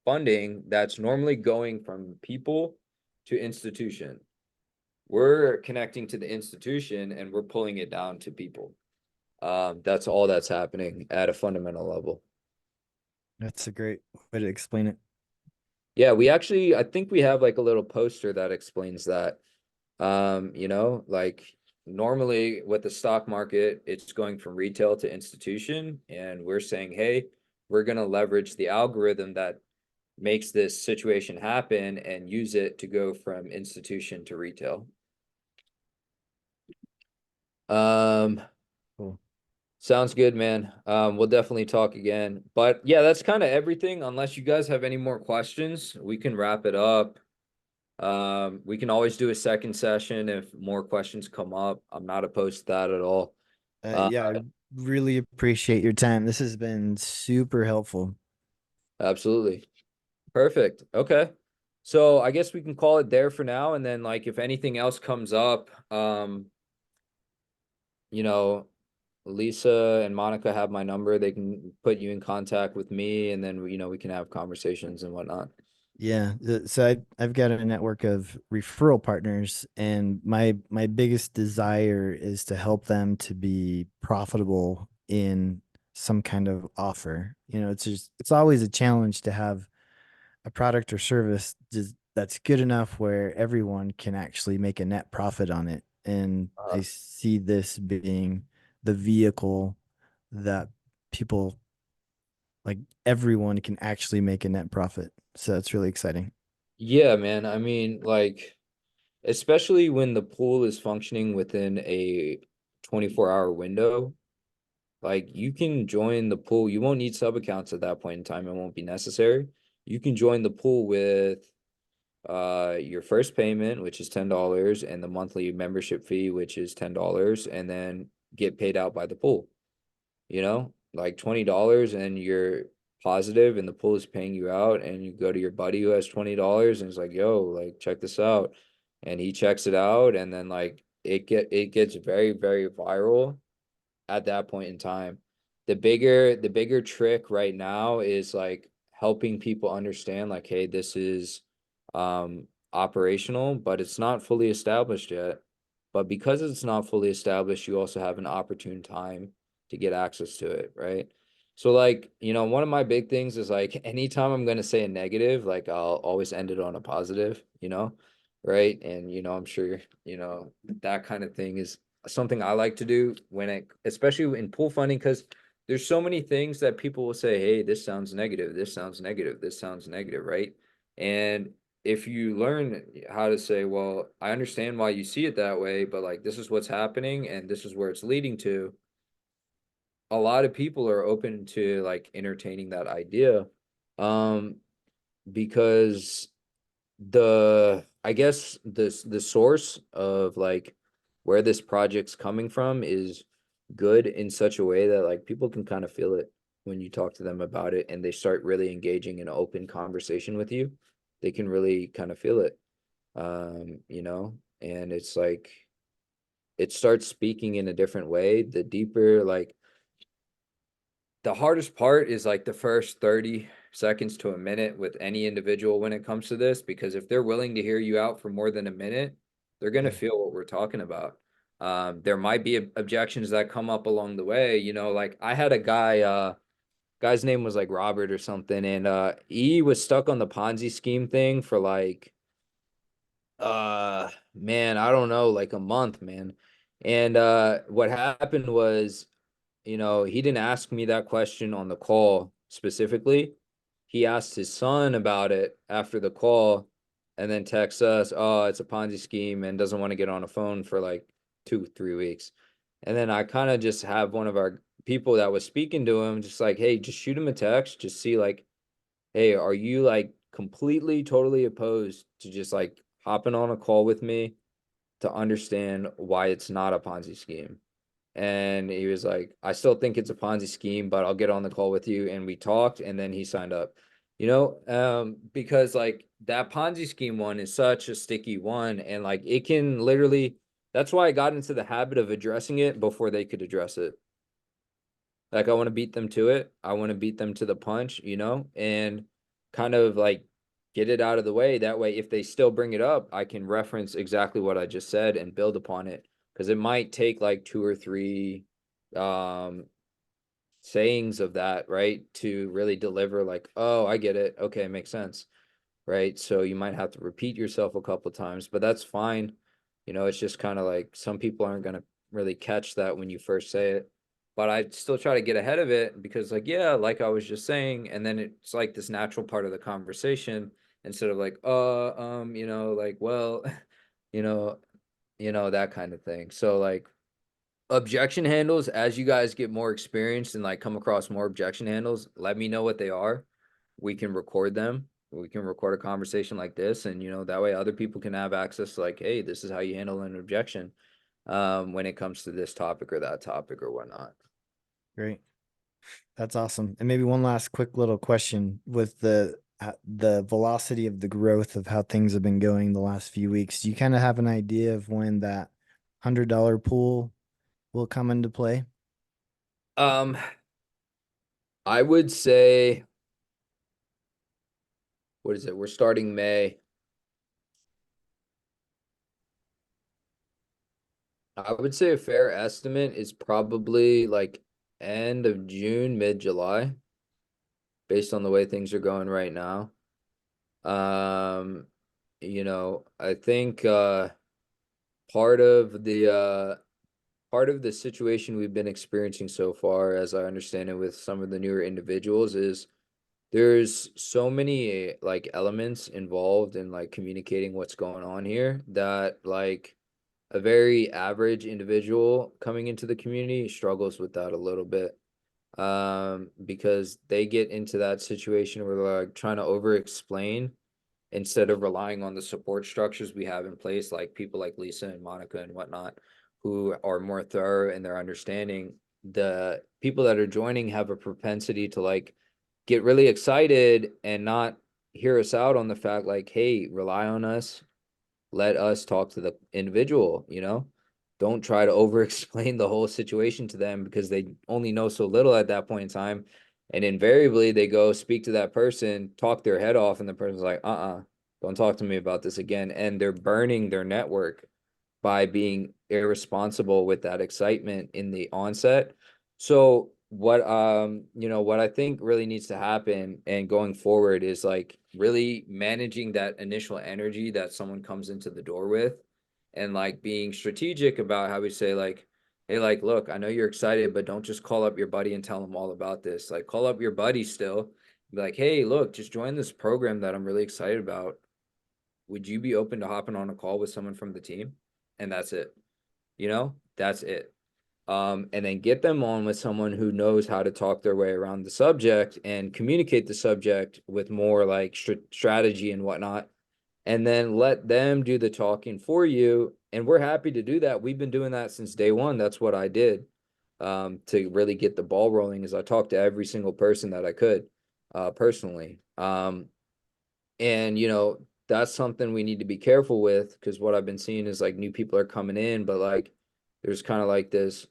[SPEAKER 1] funding that's normally going from people to institution. We're connecting to the institution and we're pulling it down to people. That's all that's happening at a fundamental level.
[SPEAKER 3] That's a great way to explain it.
[SPEAKER 1] Yeah, I think we have like a little poster that explains that. Like normally with the stock market, it's going from retail to institution, and we're saying, hey, we're going to leverage the algorithm that makes this situation happen and use it to go from institution to retail. Um,
[SPEAKER 3] Cool.
[SPEAKER 1] Sounds good, man. We'll definitely talk again. But yeah, that's kind of everything. Unless you guys have any more questions, we can wrap it up. We can always do a second session if more questions come up. I'm not opposed to that at all. Uh,
[SPEAKER 3] Yeah, I really appreciate your time. This has been super helpful.
[SPEAKER 1] Absolutely. Perfect. Okay. So I guess we can call it there for now. And then like if anything else comes up, you know, Lisa and Monica have my number. They can put you in contact with me, and then we can have conversations and whatnot.
[SPEAKER 3] Yeah, so I've got a network of referral partners, and my biggest desire is to help them to be profitable in some kind of offer. It's always a challenge to have a product or service that's good enough where everyone can actually make a net profit on it. And I see this being the vehicle that people, like, everyone can actually make a net profit. So it's really exciting.
[SPEAKER 1] Yeah, man. I mean, like especially when the pool is functioning within a 24-hour window. Like you can join the pool. You won't need sub accounts at that point in time. It won't be necessary. You can join the pool with your first payment, which is $10, and the monthly membership fee, which is $10, and then get paid out by the pool. Like $20 and you're positive and the pool is paying you out, and you go to your buddy who has $20 and it's like, yo, like check this out. And he checks it out, and then like it gets very, very viral at that point in time. The bigger trick right now is like helping people understand like, hey, this is operational, but it's not fully established yet. But because it's not fully established, you also have an opportune time to get access to it, right? So like, one of my big things is like anytime I'm going to say a negative, like I'll always end it on a positive, right? And I'm sure, that kind of thing is something I like to do especially in pool funding, because there's so many things that people will say, hey, this sounds negative, this sounds negative, this sounds negative, right? And if you learn how to say, well, I understand why you see it that way, but like this is what's happening and this is where it's leading to, a lot of people are open to like entertaining that idea. Um, because I guess the source of like where this project's coming from is good in such a way that like people can kind of feel it when you talk to them about it and they start really engaging in an open conversation with you. They can really kind of feel it. And it's like it starts speaking in a different way. The deeper, like the hardest part is like the first 30 seconds to a minute with any individual when it comes to this, because if they're willing to hear you out for more than a minute, they're going to feel what we're talking about. There might be objections that come up along the way. Like I had a guy's name was like Robert or something, and he was stuck on the Ponzi scheme thing for like man, I don't know, like a month, man. And what happened was, he didn't ask me that question on the call specifically. He asked his son about it after the call, and then texts us, oh, it's a Ponzi scheme, and doesn't want to get on a phone for like 2, 3 weeks. And then I kind of just have one of our people that was speaking to him, just like, hey, just shoot him a text, just see like, hey, are you like completely, totally opposed to just like hopping on a call with me to understand why it's not a Ponzi scheme? And he was like, I still think it's a Ponzi scheme, but I'll get on the call with you. And we talked, and then he signed up, because like that Ponzi scheme one is such a sticky one. And like it can literally, that's why I got into the habit of addressing it before they could address it. Like I want to beat them to it. I want to beat them to the punch, and kind of like get it out of the way. That way, if they still bring it up, I can reference exactly what I just said and build upon it. Because it might take like two or three um sayings of that, right? To really deliver like, oh, I get it. Okay, makes sense. Right. So you might have to repeat yourself a couple times, but that's fine. It's just kind of like some people aren't going to really catch that when you first say it. But I still try to get ahead of it because, like, yeah, like I was just saying, and then it's like this natural part of the conversation instead of like, like, well, you know, that kind of thing. So, like, objection handles, as you guys get more experienced and like come across more objection handles, let me know what they are. We can record them. We can record a conversation like this, and that way other people can have access to like, hey, this is how you handle an objection when it comes to this topic or that topic or whatnot.
[SPEAKER 3] Great. That's awesome. And maybe one last quick little question with the velocity of the growth of how things have been going the last few weeks. Do you kind of have an idea of when that $100 pool will come into play?
[SPEAKER 1] Um, I would say, what is it? We're starting May. I would say a fair estimate is probably like end of June, mid-July, based on the way things are going right now. I think part of the situation we've been experiencing so far, as I understand it with some of the newer individuals, is there's so many like elements involved in like communicating what's going on here that like a very average individual coming into the community struggles with that a little bit. Because they get into that situation where they're like trying to over explain instead of relying on the support structures we have in place, like people like Lisa and Monica and whatnot, who are more thorough in their understanding. The people that are joining have a propensity to like get really excited and not hear us out on the fact like, hey, rely on us, let us talk to the individual, don't try to over explain the whole situation to them because they only know so little at that point in time. And invariably they go speak to that person, talk their head off, and the person's like, don't talk to me about this again. And they're burning their network by being irresponsible with that excitement in the onset. So what I think really needs to happen and going forward is like really managing that initial energy that someone comes into the door with, and like being strategic about how we say like, hey, like, look, I know you're excited, but don't just call up your buddy and tell him all about this. Like, call up your buddy still, be like, hey, look, just join this program that I'm really excited about. Would you be open to hopping on a call with someone from the team? And that's it. That's it. And then get them on with someone who knows how to talk their way around the subject and communicate the subject with more like strategy and whatnot. And then let them do the talking for you. And we're happy to do that. We've been doing that since day one. That's what I did, to really get the ball rolling, is I talked to every single person that I could, personally. And that's something we need to be careful with, because what I've been seeing is like new people are coming in, but like there's kind of like this,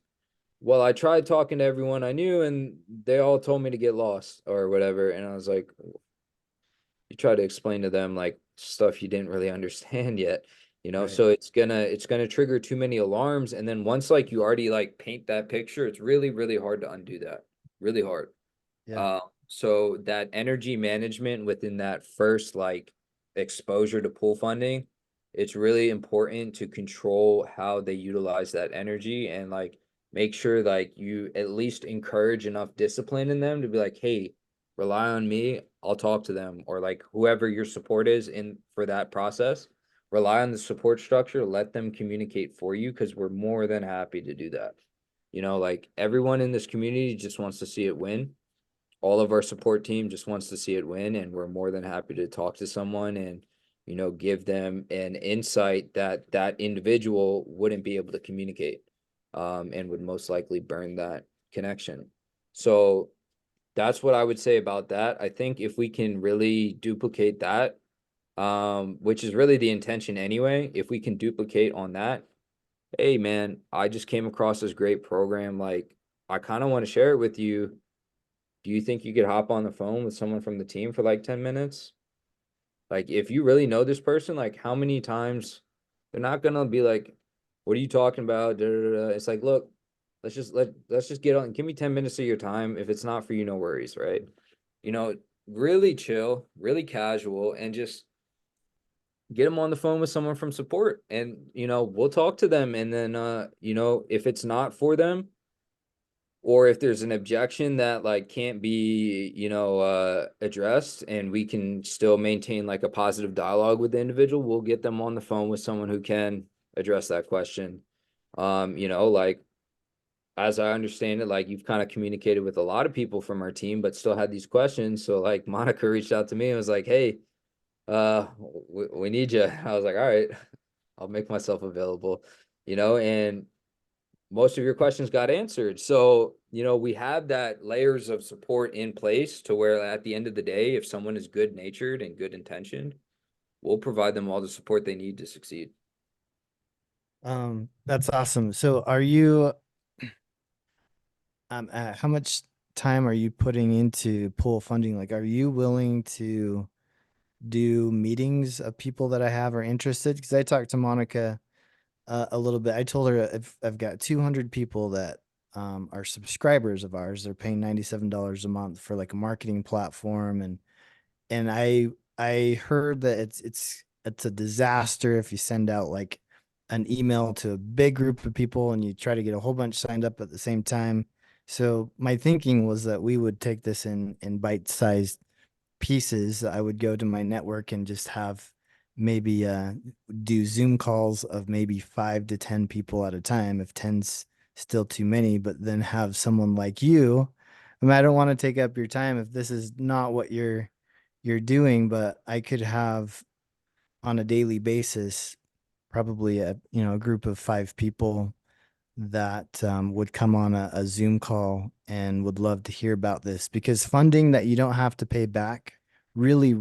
[SPEAKER 1] well, I tried talking to everyone I knew and they all told me to get lost or whatever. And I was like, you try to explain to them like stuff you didn't really understand yet,
[SPEAKER 3] Right.
[SPEAKER 1] so it's gonna trigger too many alarms. And then once like you already like paint that picture, it's really, really hard to undo that. Really hard.
[SPEAKER 3] Yeah.
[SPEAKER 1] So that energy management within that first like exposure to pool funding, it's really important to control how they utilize that energy, and like make sure like you at least encourage enough discipline in them to be like, hey, rely on me, I'll talk to them, or like whoever your support is in for that process, rely on the support structure, let them communicate for you, because we're more than happy to do that. Like everyone in this community just wants to see it win. All of our support team just wants to see it win, and we're more than happy to talk to someone and give them an insight that that individual wouldn't be able to communicate, and would most likely burn that connection. So that's what I would say about that. I think if we can really duplicate that, which is really the intention anyway, if we can duplicate on that, hey man, I just came across this great program, like I kind of want to share it with you. Do you think you could hop on the phone with someone from the team for like 10 minutes? Like, if you really know this person, like, how many times they're not gonna be like, what are you talking about? Da, da, da, da. It's like, look, let's just get on. Give me 10 minutes of your time. If it's not for you, no worries, right? You know, really chill, really casual, and just get them on the phone with someone from support. And, we'll talk to them. And then, if it's not for them, or if there's an objection that like can't be addressed, and we can still maintain like a positive dialogue with the individual, we'll get them on the phone with someone who can address that question. Like, as I understand it, like you've kind of communicated with a lot of people from our team but still had these questions. So like Monica reached out to me and was like, hey, we need you. I was like, all right, I'll make myself available. And most of your questions got answered. So, we have that layers of support in place to where at the end of the day, if someone is good natured and good intentioned, we'll provide them all the support they need to succeed.
[SPEAKER 3] That's awesome. So are you how much time are you putting into pool funding? Like, are you willing to do meetings of people that I have are interested? Because I talked to Monica a little bit. I told her I've got 200 people that are subscribers of ours. They're paying $97 a month for like a marketing platform, and I heard that it's a disaster if you send out like an email to a big group of people and you try to get a whole bunch signed up at the same time. So my thinking was that we would take this in bite-sized pieces, I would go to my network and just have maybe do Zoom calls of maybe 5 to 10 people at a time if 10's still too many, but then have someone like you. I mean, I don't want to take up your time if this is not what you're doing, but I could have on a daily basis probably a group of 5 people that would come on a Zoom call and would love to hear about this, because funding that you don't have to pay back really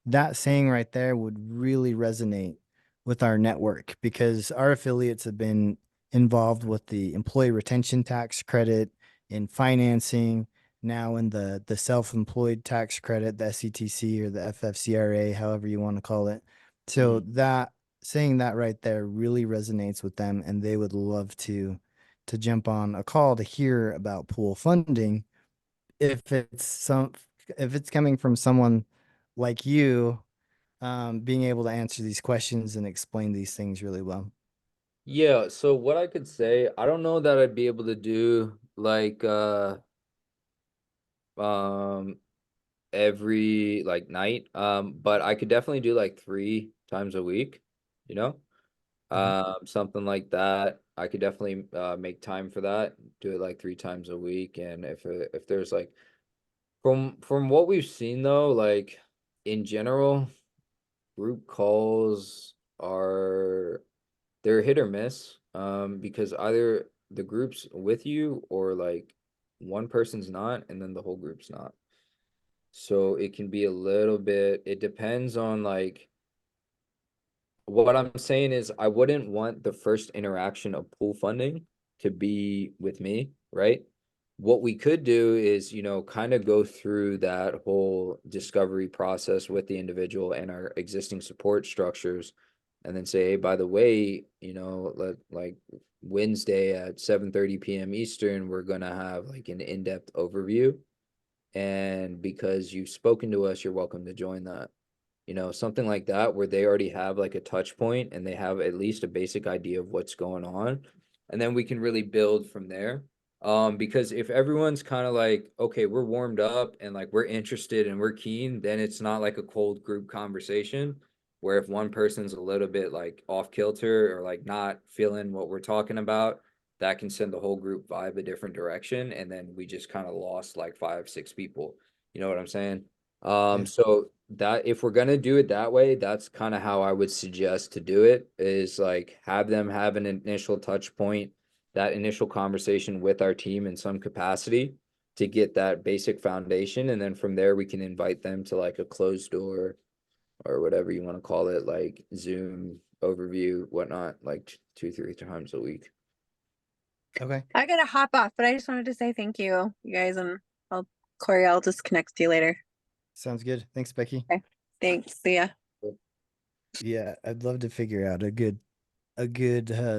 [SPEAKER 3] that saying right there would really resonate with our network, because our affiliates have been involved with the employee retention tax credit, in financing, now in the self-employed tax credit, the SETC or the FFCRA, however you want to call it. So that saying that right there really resonates with them, and they would love to jump on a call to hear about pool funding if it's coming from someone like you, being able to answer these questions and explain these things really well.
[SPEAKER 1] Yeah, so what I could say, I don't know that I'd be able to do like um every like night. But I could definitely do like 3 times a week, you know? Something like that. I could definitely make time for that, do it like 3 times a week. And if there's like from what we've seen though, like in general, group calls are they're hit or miss. Because either the group's with you or like one person's not, and then the whole group's not. So it can be a little bit, it depends on like what I'm saying is I wouldn't want the first interaction of pool funding to be with me, right? What we could do is, kind of go through that whole discovery process with the individual and our existing support structures, and then say, hey, by the way, like Wednesday at 7:30 p.m. Eastern, we're gonna have like an in-depth overview. And because you've spoken to us, you're welcome to join that. Something like that where they already have like a touch point and they have at least a basic idea of what's going on. And then we can really build from there. Because if everyone's kind of like, okay, we're warmed up and like we're interested and we're keen, then it's not like a cold group conversation. Where if one person's a little bit like off kilter or like not feeling what we're talking about, that can send the whole group vibe a different direction. And then we just kind of lost like 5, 6 people. You know what I'm saying?
[SPEAKER 3] Yeah.
[SPEAKER 1] So that if we're gonna do it that way, that's kind of how I would suggest to do it, is like have them have an initial touch point, that initial conversation with our team in some capacity to get that basic foundation. And then from there we can invite them to like a closed door or whatever you want to call it, like Zoom overview, whatnot, like 2, 3 times a week.
[SPEAKER 3] Okay.
[SPEAKER 7] I gotta hop off, but I just wanted to say thank you, you guys, and Corey, I'll just connect to you later.
[SPEAKER 3] Sounds good. Thanks, Becky.
[SPEAKER 7] Okay. Thanks. See ya.
[SPEAKER 3] Yeah, I'd love to figure out a good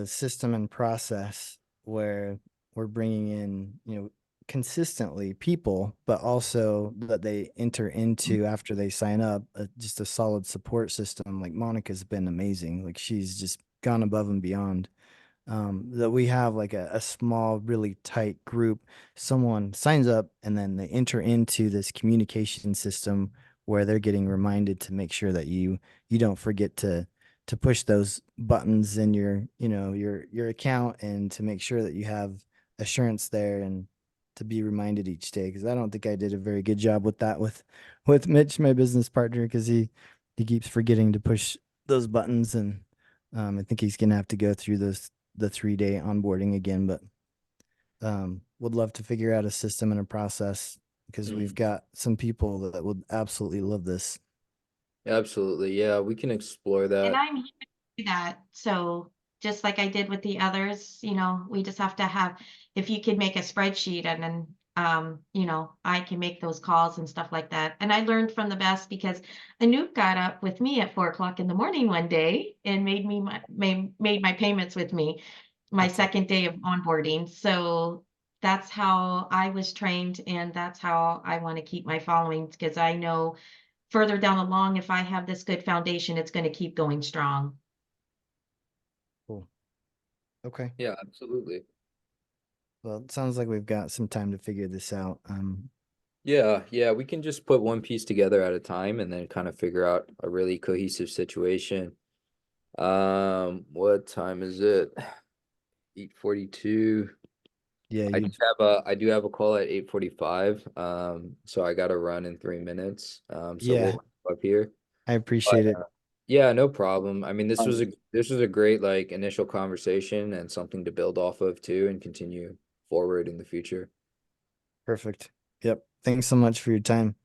[SPEAKER 3] system and process where we're bringing in, consistently people, but also that they enter into after they sign up, just a solid support system. Like Monica's been amazing. Like she's just gone above and beyond. That we have like a small, really tight group. Someone signs up and then they enter into this communication system where they're getting reminded to make sure that you don't forget to push those buttons in your account, and to make sure that you have assurance there, and to be reminded each day. Because I don't think I did a very good job with that with Mitch, my business partner, because he keeps forgetting to push those buttons. And I think he's gonna have to go through the 3-day onboarding again. But would love to figure out a system and a process, because we've got some people that would absolutely love this.
[SPEAKER 1] Absolutely. Yeah, we can explore
[SPEAKER 2] And
[SPEAKER 1] that.
[SPEAKER 2] I'm here to do that. So just like I did with the others, we just have to have, if you could make a spreadsheet and then, I can make those calls and stuff like that. And I learned from the best because Anoop got up with me at 4 o'clock in the morning one day and made my payments with me, my
[SPEAKER 3] That's it.
[SPEAKER 2] second day of onboarding. So that's how I was trained, and that's how I want to keep my following, because I know further down along, if I have this good foundation, it's going to keep going strong.
[SPEAKER 3] Cool. Okay.
[SPEAKER 1] Yeah, absolutely.
[SPEAKER 3] Well, it sounds like we've got some time to figure this out.
[SPEAKER 1] Yeah, we can just put one piece together at a time and then kind of figure out a really cohesive situation. What time is it? 8:42.
[SPEAKER 3] Yeah,
[SPEAKER 1] I
[SPEAKER 3] you,
[SPEAKER 1] just have a call at 8:45. So I gotta run in 3 minutes. So we'll
[SPEAKER 3] yeah,
[SPEAKER 1] wrap up here.
[SPEAKER 3] I
[SPEAKER 1] But
[SPEAKER 3] appreciate it.
[SPEAKER 1] yeah, no problem. I mean,
[SPEAKER 3] Um,
[SPEAKER 1] this was a great like initial conversation and something to build off of too and continue forward in the future.
[SPEAKER 3] Perfect. Yep. Thanks so much for your time.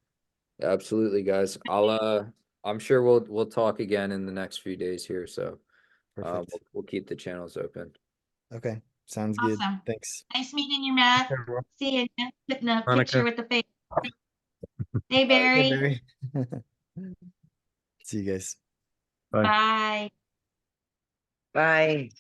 [SPEAKER 1] Absolutely, guys. I'm sure we'll talk again in the next few days here. So
[SPEAKER 3] Perfect.
[SPEAKER 1] we'll keep the channels open.
[SPEAKER 3] Okay. Sounds good.
[SPEAKER 2] Awesome.
[SPEAKER 3] Thanks.
[SPEAKER 2] Nice meeting you, Matt.
[SPEAKER 6] Okay,
[SPEAKER 2] See you. Putting a
[SPEAKER 6] Monica.
[SPEAKER 2] picture with the face. Hey,
[SPEAKER 3] Hey,
[SPEAKER 2] Barry.
[SPEAKER 3] Barry. See you guys.
[SPEAKER 6] Bye.
[SPEAKER 2] Bye.
[SPEAKER 8] Bye.